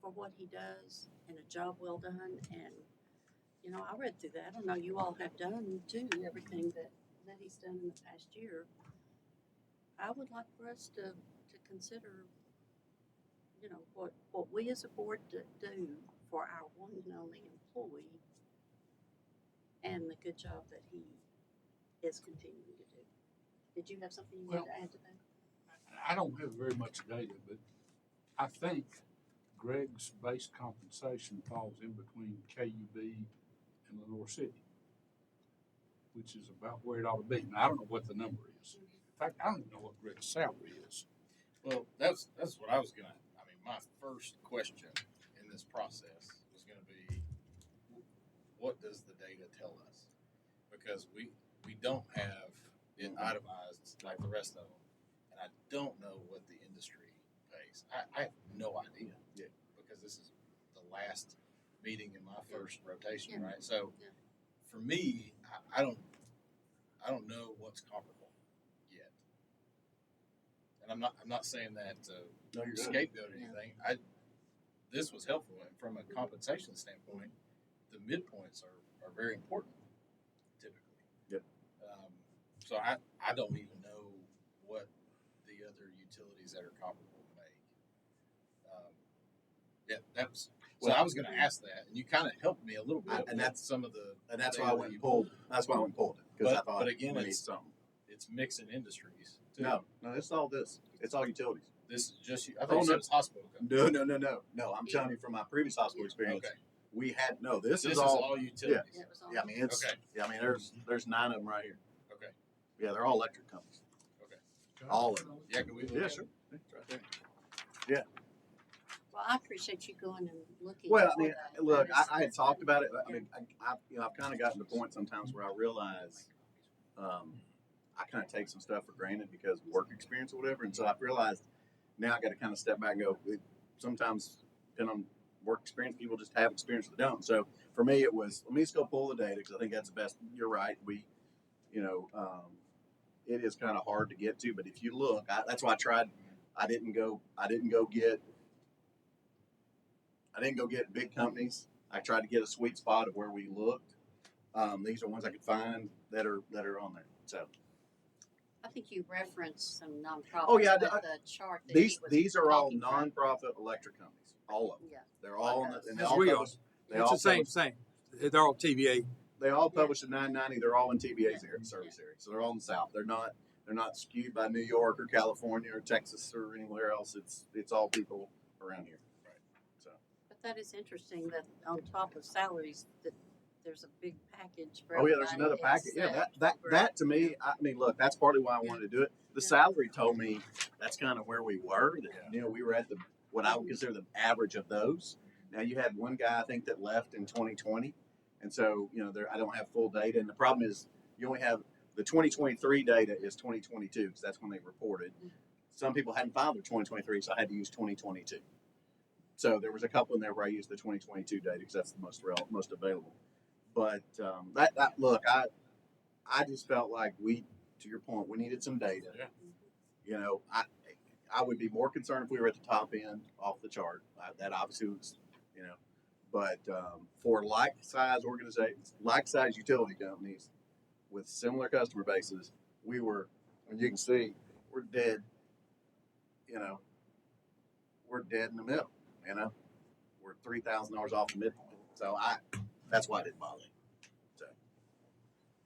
for what he does and a job well done, and I read through that. I know you all have done too everything that he's done in the past year. I would like for us to consider, what we as a board do for our one and only employee, and the good job that he is continuing to do. Did you have something you wanted to add to that? I don't have very much data, but I think Greg's base compensation falls in between KUB and Lenore City, which is about where it ought to be. Now, I don't know what the number is. In fact, I don't even know what Greg's salary is. Well, that's what I was gonna. I mean, my first question in this process was gonna be, what does the data tell us? because we don't have it itemized like the rest of them, and I don't know what the industry pays. I have no idea. Yeah. Because this is the last meeting in my first rotation, Yeah. right? So Yeah. for me, I don't know what's comparable yet, and I'm not saying that No, you're good. scapegoat or anything. This was helpful, and from a compensation standpoint, the midpoints are very important typically. Yep. So I don't even know what the other utilities that are comparable make. Yeah, that was. So Well, I was going to ask that, and you kind of helped me a little bit. And with that's- some of the. And that's data why I that went you and pulled. That's why I went and pulled it because I But- thought but again, we need it's- something. It's mixing industries. Too. No, it's all this. It's all utilities. This is just. I Oh, thought you said no. it's hospital company. No. I'm telling you from my previous hospital experience, Okay. we had no. This This is is all. all utilities. Yeah, it was on. Yeah, I mean it's. Okay. Yeah, I mean there's 9 of them right here. Okay. Yeah, they're all electric companies. All of them. Yeah, can we look Yeah, at sure. it? It's right there. Well, I appreciate you going and looking. Well, I for mean, that. look, That is- I had that's talked good. about it. I Yeah. mean, I've kind of gotten to the point sometimes where I realize, I kind of take some stuff for granted because of work experience or whatever. And so I've realized now I got to kind of step back and go. Sometimes, depending on work experience, people just have experience that don't. So for me, it was let me just go pull the data because I think that's the best. You're right. It is kind of hard to get to, but if you look, that's why I tried. I didn't go get big companies. I tried to get a sweet spot of where we looked. These are ones I could find that are on there. So I think you referenced some nonprofits. Oh, yeah, with I- the chart that these he was these are all talking from. nonprofit electric companies. All of them. Yeah. They're all Like us. and they As all we are. publish. They It's all the same publish, thing. They're all TVA. they all publish at 990. They're all in TVA's service area. So they're all in the South. They're not skewed by New York or California or Texas or anywhere else. It's all people around here. Right. So But that is interesting that on top of salaries, that there's a big package for oh yeah, there's everybody another is packet. Yeah, set that for- that to me, I mean, look, that's partly why I Yeah. wanted to do it. The Yeah. salary told me that's kind of where we were. That, we were at what I would consider the average of those. Now you had one guy I think that left in 2020, and so I don't have full data. And the problem is you only have the 2023 data is 2022 because that's when they reported. Some people hadn't filed their 2023, so I had to use 2022. So there was a couple in there where I used the 2022 data because that's the most available. But look, I just felt like to your point, we needed some data. Yeah. I would be more concerned if we were at the top end off the chart. That obviously was, but for like-size organizations, like-size utility companies with similar customer bases, we were, and you can see, we're dead. We're dead in the middle. We're $3,000 off the midpoint. So that's why I didn't bother. So,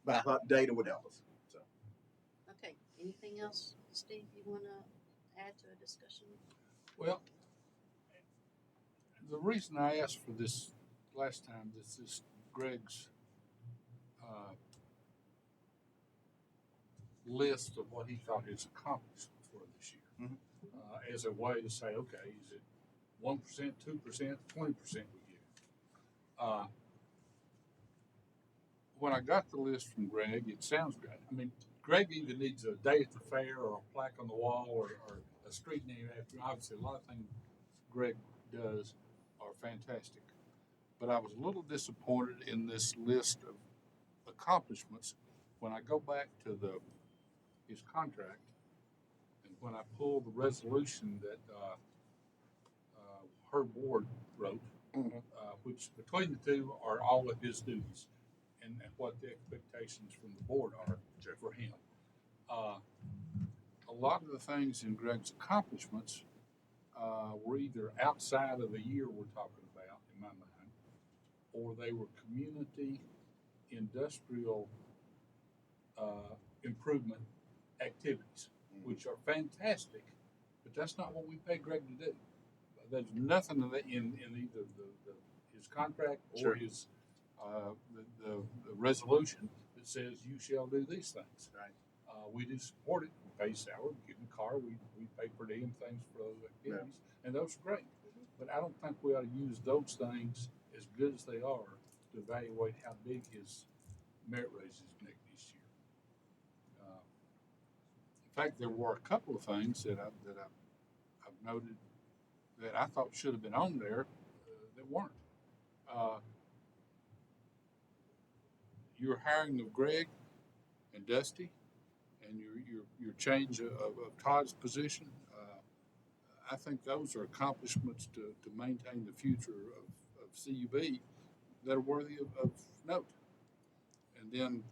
but I thought data would help us. So. Okay, anything else, Steve, you want to add to a discussion? Well, the reason I asked for this last time, this is Greg's list of what he thought his accomplishments were this year, as a way to say, okay, is it 1%, 2%, 20% we give? When I got the list from Greg, it sounds great. I mean, Greg even needs a day at the fair or a plaque on the wall or a street name after him. Obviously, a lot of things Greg does are fantastic. But I was a little disappointed in this list of accomplishments when I go back to his contract and when I pull the resolution that her board wrote, which between the two are all of his duties and what the expectations from the board are for him. A lot of the things in Greg's accomplishments were either outside of the year we're talking about, in my mind, or they were community industrial improvement activities, which are fantastic, but that's not what we pay Greg to do. There's nothing of that in either his contract or Sure. his the resolution that says you shall do these things. Right. We do support it. We pay salary, we give him a car, we pay per diem things for those activities, and those are great. But I don't think we ought to use those things as good as they are to evaluate how big his merit raises this year. In fact, there were a couple of things that I've noted that I thought should have been on there that weren't. Your hiring of Greg and Dusty, and your change of Todd's position. I think those are accomplishments to maintain the future of CUB that are worthy of note. And then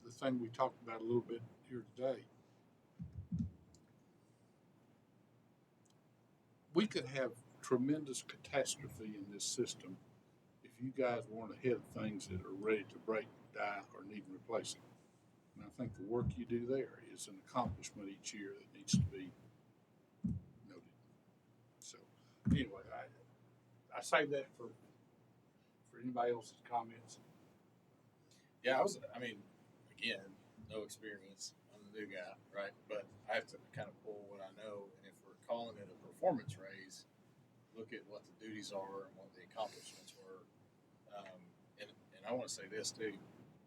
the thing we talked about a little bit here today. We could have tremendous catastrophe in this system if you guys weren't ahead of things that are ready to break, die, or need replacing. And I think the work you do there is an accomplishment each year that needs to be noted. So anyway, I say that for anybody else's comments. Yeah, again, no experience. I'm the new guy, right? But I have to kind of pull what I know, and if we're calling it a performance raise, look at what the duties are and what the accomplishments were. And I want to say this too.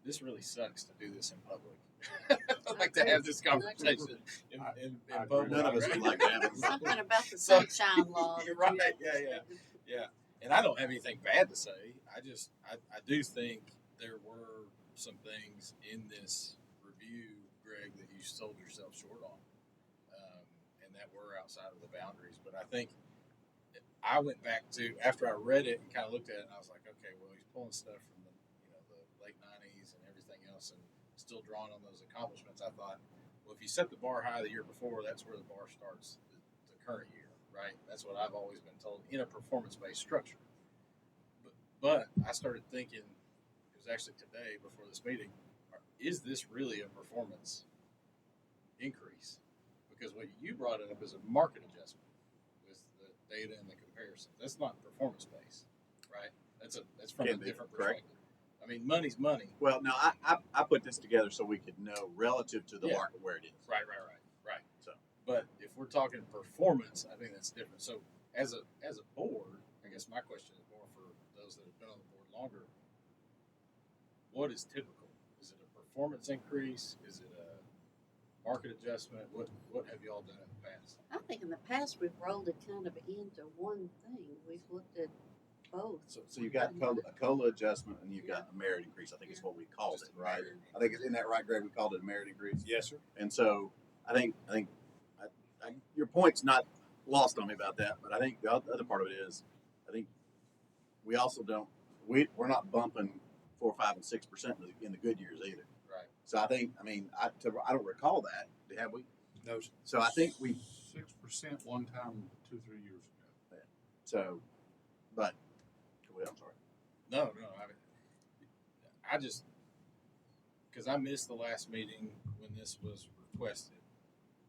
This really sucks to do this in public. I like to have this conversation in public. None of us would like to have it. Something about the So- sunshine law. You're right. Yeah. And I don't have anything bad to say. I do think there were some things in this review, Greg, that you sold yourself short on, and that were outside of the boundaries. But I think I went back to after I read it and kind of looked at it, and I was like, okay, well, he's pulling stuff from the late '90s and everything else, and still drawing on those accomplishments. I thought, well, if you set the bar high the year before, that's where the bar starts the current year, right? That's what I've always been told in a performance-based structure. But I started thinking, it was actually today before this meeting, is this really a performance increase? Because what you brought up is a market adjustment with the data and the comparison. That's not performance-based, right? That's from Can a be, different correct. perspective. I mean, money's money. Well, no, I put this together so we could know relative to the Yeah. market where it is. Right. So But if we're talking performance, I think that's different. So as a board, I guess my question is more for those that have been on the board longer. What is typical? Is it a performance increase? Is it a market adjustment? What have you all done in the past? I think in the past we've rolled it kind of into one thing. We've looked at both. so you got a COLA adjustment and you've got a merit increase. I think is what we called Just it, a right? merit I think isn't that right, Greg? We called it a merit increase. Yes, sir. And so I think your point's not lost on me about that, but I think the other part of it is, I think we also we're not bumping 4, 5, and 6% in the good years either. Right. So I think, I don't recall that. Have we? No, sir. So I think we, 6% one time 2-3 years ago. so, but, I'm sorry. No. I just because I missed the last meeting when this was requested.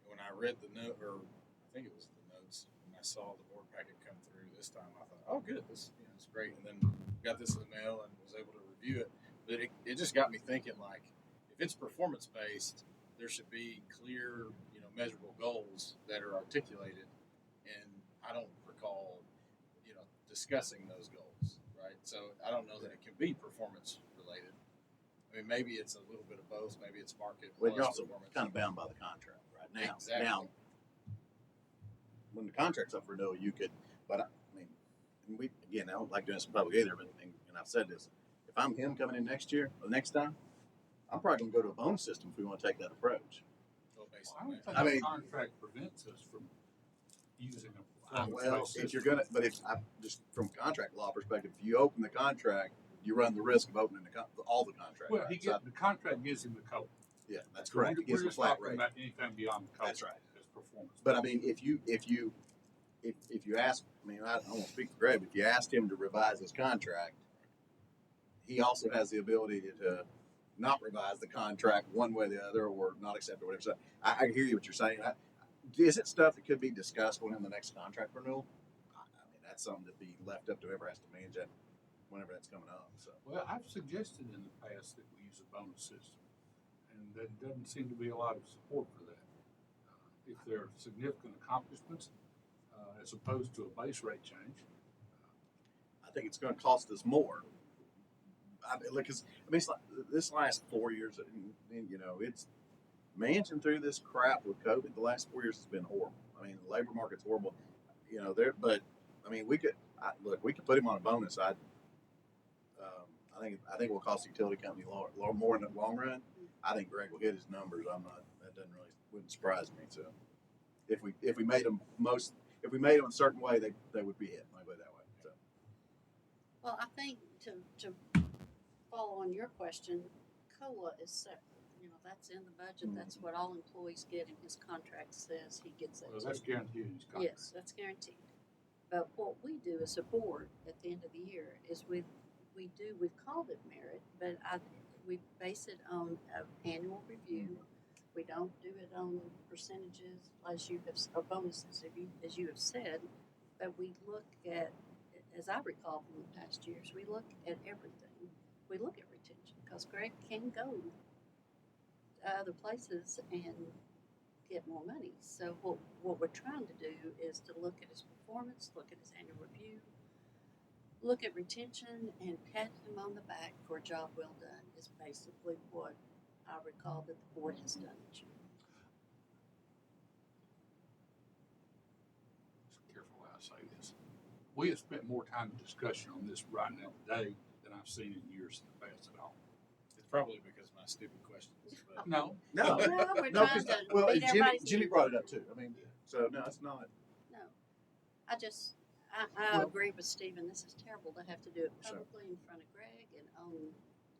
When I read the note, or I think it was the notes, when I saw the board packet come through this time, I thought, oh, good, this is great. And then got this in the mail and was able to review it. But it just got me thinking, like, if it's performance based, there should be clear, measurable goals that are articulated. And I don't recall, discussing those goals, right? So I don't know that it can be performance related. I mean, maybe it's a little bit of both. Maybe it's market Well, plus you're also performance. kind of bound by the contract right now. Exactly. Now, when the contract's up for renewal, you could, but I don't like doing this in public either, but, and I've said this, if I'm him coming in next year, or next time, I'm probably gonna go to a bonus system if we wanna take that approach. Well, based I on don't that. think I the mean- contract prevents us from using a Well, performance-based if you're system. gonna, but if I just from contract law perspective, if you open the contract, you run the risk of opening all the contracts. Well, right? So, the contract gives him the code. yeah, that's correct. It We're gives him a just flat talking rate. about anything beyond the code. That's right. As performance. But I mean, if you ask, I don't want to speak for Greg, but if you asked him to revise his contract, he also has the ability to not revise the contract one way or the other, or not accept it, whatever. So I hear you what you're saying. Is it stuff that could be discussed when in the next contract renewal? That's something to be left up to whoever has to manage that whenever that's coming up. So Well, I've suggested in the past that we use a bonus system, and there doesn't seem to be a lot of support for that. If there are significant accomplishments, as opposed to a base rate change, I think it's going to cost us more. I mean, look, it's like this last 4 years, and, you know, it's managing through this crap with COVID. The last 4 years has been horrible. I mean, the labor market's horrible. You know, but I mean, we could put him on a bonus. I think it will cost the utility company a lot more in the long run. I think Greg will hit his numbers. That wouldn't surprise me. So if we made them a certain way, they would be hit. Let me put it that way. So. Well, I think to follow on your question, COLA is separate. You know, that's in the budget. That's what all employees get, and his contract says he gets that Well, too. that's guaranteed in his contract. Yes, that's guaranteed. But what we do as a board at the end of the year is we've called it merit, but we base it on an annual review. We don't do it on percentages or bonuses, as you have said, but we look at, as I recall from the past years, we look at everything. We look at retention, because Greg can go to other places and get more money. So what we're trying to do is to look at his performance, look at his annual review, look at retention, and pat him on the back for a job well done is basically what I recall that the board has done each year. Just careful how I say this. We have spent more time in discussion on this right now today than I've seen in years in the past at all. It's probably because of my stupid questions. But No, No, No, we're no, trying 'cause, to well, meet Jimmy everybody's needs. brought it up too. I mean, so no, it's not. No, I Well- agree with Stephen. This is terrible to have to do it Sure. publicly in front of Greg and on,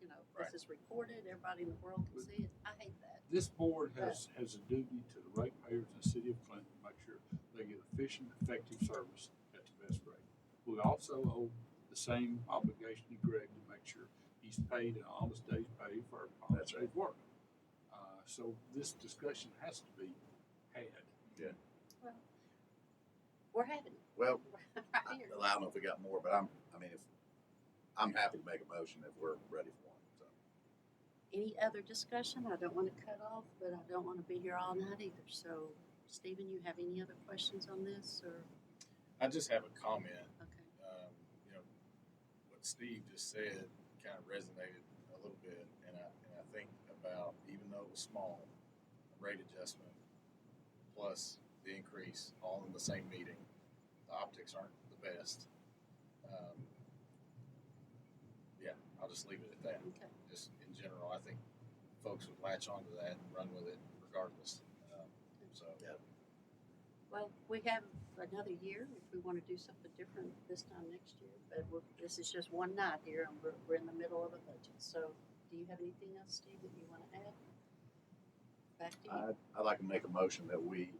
you know, Right. this is recorded. Everybody in the world can see it. I hate that. this board has a duty to the ratepayers in the city of Clinton to make sure they get efficient, effective service at the best rate. We also owe the same obligation to Greg to make sure he's paid an honest day's pay for an honest day's work. So this discussion has to be had. We're having it Well, right here. I don't know if we got more, but I'm happy to make a motion if we're ready for one. So. Any other discussion? I don't want to cut off, but I don't want to be here all night either. So, Stephen, you have any other questions on this, or I just have a comment. okay? You know, what Steve just said kind of resonated a little bit, and I think about, even though it was small, a rate adjustment plus the increase all in the same meeting. The optics aren't the best. Yeah, I'll just leave it at that. Okay. Just in general, I think folks would latch onto that and run with it regardless. So Yeah. Well, we have another year if we want to do something different this time next year. But this is just one night here, and we're in the middle of a budget. So, do you have anything else, Steve, that you want to add? Back to you. I'd like to make a motion that we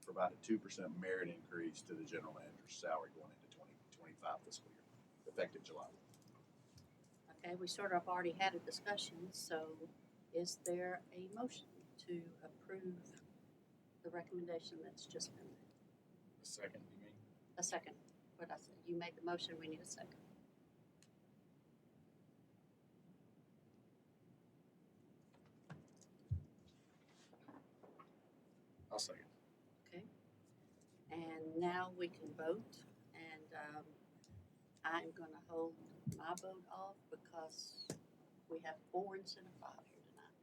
provide a 2% merit increase to the general manager's salary going into 2025 fiscal year, effective July. Okay, we sort of already had a discussion. So, is there a motion to approve the recommendation that's just been made? a second, you mean? A second. What I said, you made the motion. We need a second. I'll second. Okay. And now we can vote, and I'm gonna hold my vote off because we have 4 instead of 5 here tonight.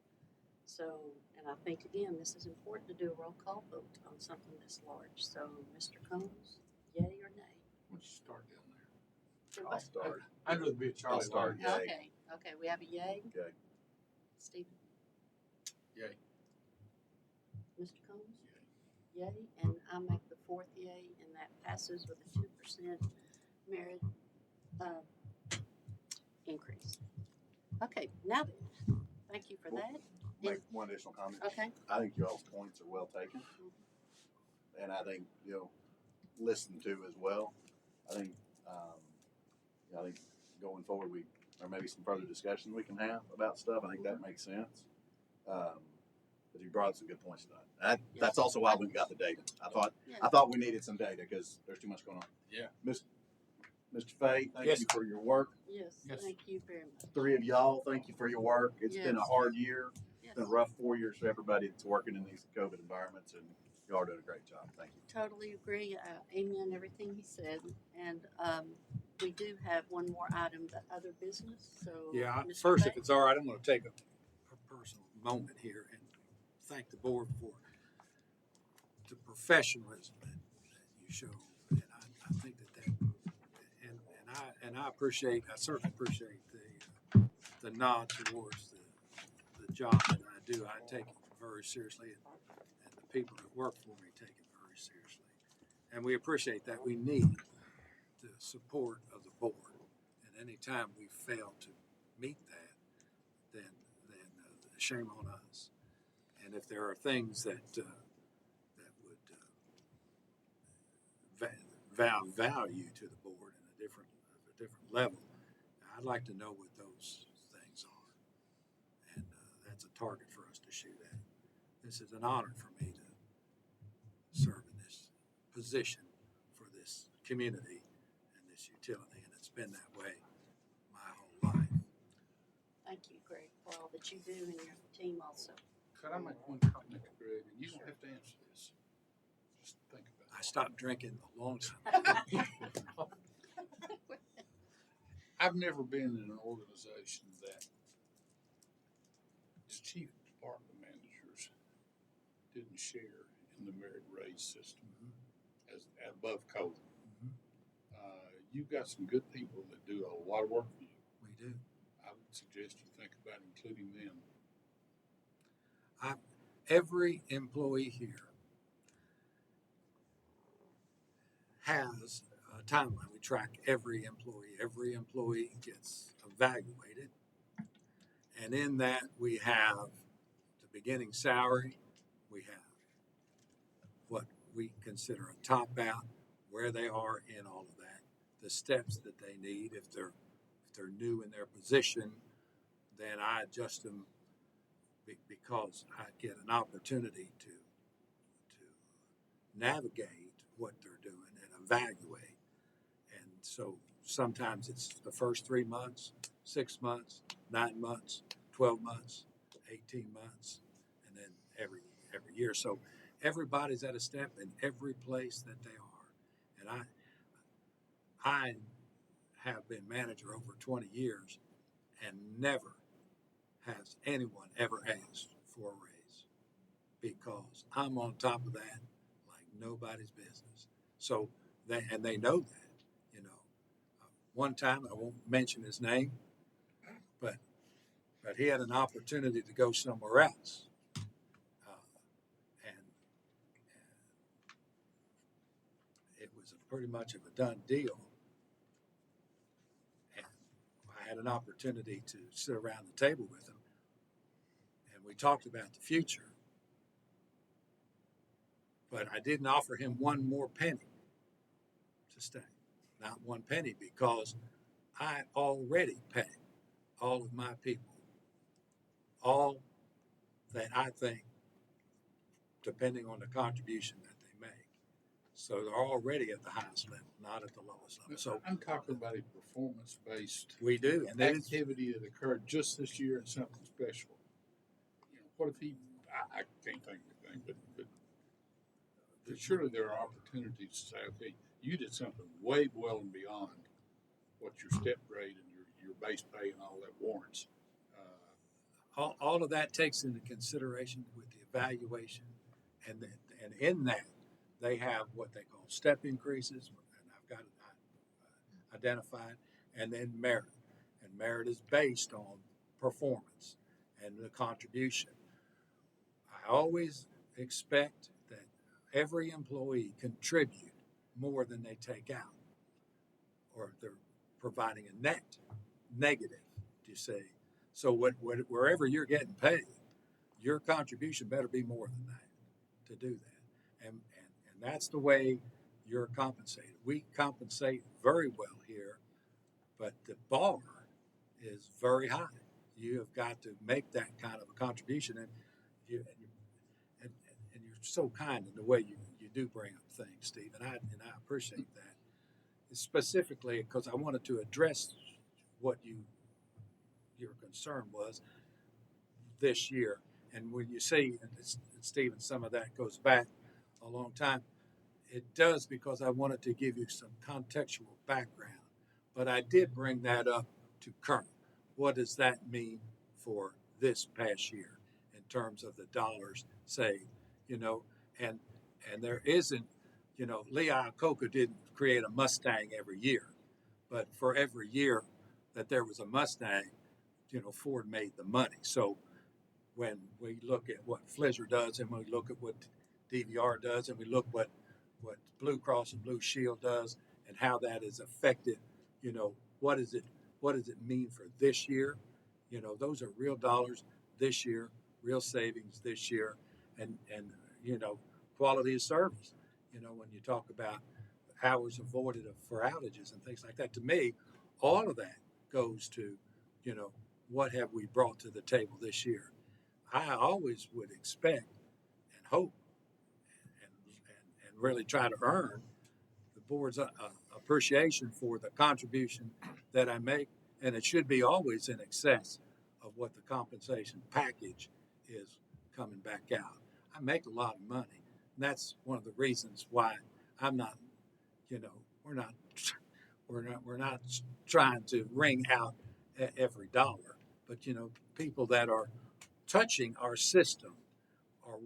So, and I think again, this is important to do a roll call vote on something this large. So, Mr. Combs, yay or nay? Why don't you start down there? I'll start. I'd rather be a Charlie. start. White. Yay. Okay, we have a yay. Okay. Stephen? Yay. Mr. Combs? Yay, and I make the 4th yay, and that passes with a 2% merit increase. Okay, now then, thank you for that. Make one additional comment. Okay. I think y'all's points are well taken, and I think listened to as well. I think going forward or maybe some further discussion we can have about stuff. I think that makes sense. But you brought up some good points tonight. That's also why we got the data. I thought we needed some data because there's too much going on. Yeah. Mr. Fay, thank Yes. you for your work. Yes, Yes. thank you very much. 3 of y'all, thank you for your work. It's been a Yes. hard year. Yes, It's been a rough 4 years for everybody that's working in these COVID environments, and y'all are doing a great job. Thank you. totally agree. Amen, everything he said. And we do have one more item, the other business, so. Yeah, Mr. first, Fay? if it's all right, I'm gonna take a personal moment here and thank the board for the professionalism that you show. And I think that, and I appreciate, I certainly appreciate the nod towards the job that I do. I take it very seriously, and the people that work for me take it very seriously. And we appreciate that. We need the support of the board. And anytime we fail to meet that, then shame on us. And if there are things that would value to the board in a different level, I'd like to know what those things are. And that's a target for us to shoot at. This is an honor for me to serve in this position for this community and this utility, and it's been that way my whole life. Thank you, Greg, for all that you do and your team also. Could I make one comment, Greg? And you don't have to answer this. Just think about I stopped drinking a long time ago. it. I've never been in an organization that its chief department managers didn't share in the merit raise system as above code. You've got some good people that do a lot of work for you. We do. I would suggest you think about including them. Every employee here has a timeline. We track every employee. Every employee gets evaluated. And in that, we have the beginning salary. We have what we consider a top out, where they are in all of that, the steps that they need. If they're new in their position, then I adjust them because I get an opportunity to navigate what they're doing and evaluate. And so sometimes it's the first 3 months, 6 months, 9 months, 12 months, 18 months, and then every year. So everybody's at a step in every place that they are. And I have been manager over 20 years, and never has anyone ever asked for a raise, because I'm on top of that like nobody's business. So they know that, you know. One time, I won't mention his name, but he had an opportunity to go somewhere else, and it was pretty much of a done deal. And I had an opportunity to sit around the table with him, and we talked about the future. But I didn't offer him one more penny to stay. Not one penny, because I already pay all of my people all that I think, depending on the contribution that they make. So they're already at the highest level, not at the lowest level. So I'm talking about a performance-based we do, and that is, activity that occurred just this year and something special. You know, what if he? I can't think of anything, but surely there are opportunities to say, okay, you did something way well and beyond what your step grade and your base pay and all that warrants. all of that takes into consideration with the evaluation, and in that they have what they call step increases, and I've got it identified, and then merit, and merit is based on performance and the contribution. I always expect that every employee contribute more than they take out, or they're providing a net negative, you say. So wherever you're getting paid, your contribution better be more than that to do that. And that's the way you're compensated. We compensate very well here, but the bar is very high. You have got to make that kind of a contribution, and you're so kind in the way you do bring up things, Steve, and I appreciate that. Specifically because I wanted to address what your concern was this year. And when you say, and Stephen, some of that goes back a long time, it does, because I wanted to give you some contextual background. But I did bring that up to current. What does that mean for this past year in terms of the dollars saved? You know, and there isn't, you know, Lee Iacocca didn't create a Mustang every year, but for every year that there was a Mustang, you know, Ford made the money. So when we look at what Flizzr does and we look at what DVR does and we look what Blue Cross and Blue Shield does and how that is affected, you know, what does it mean for this year? You know, those are real dollars this year, real savings this year, and you know, quality of service. You know, when you talk about hours avoided for outages and things like that, to me, all of that goes to, you know, what have we brought to the table this year? I always would expect and hope and really try to earn the board's appreciation for the contribution that I make, and it should be always in excess of what the compensation package is coming back out. I make a lot of money, and that's one of the reasons why I'm not, you know, we're not trying to wring out every dollar, but you know, people that are touching our system are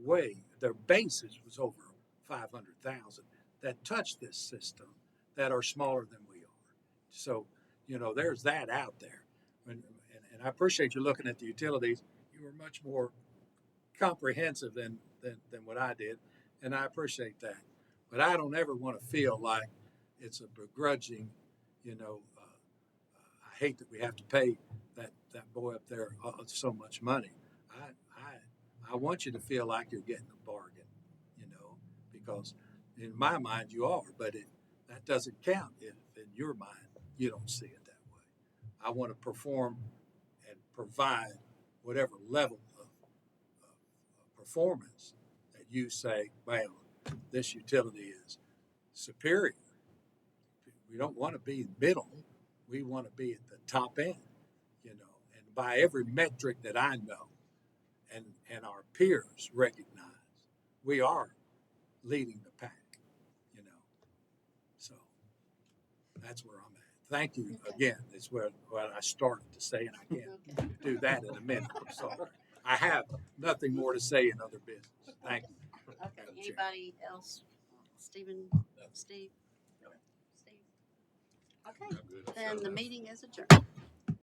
their basis was over 500,000 that touch this system that are smaller than we are. So, you know, there's that out there. And I appreciate you looking at the utilities. You were much more comprehensive than what I did, and I appreciate that. But I don't ever want to feel like it's a begrudging, you know, I hate that we have to pay that boy up there so much money. I want you to feel like you're getting a bargain, you know, because in my mind you are, but that doesn't count if in your mind you don't see it that way. I want to perform and provide whatever level of performance that you say, well, this utility is superior. We don't want to be middle. We want to be at the top end, you know, and by every metric that I know and our peers recognize, we are leading the pack, you know. So that's where I'm at. Thank you again. It's what I started to say, and I can't do that in a minute. So I have nothing more to say in other business. Thank you. Okay, anybody else? Steve? Steve? Okay, then the meeting is adjourned.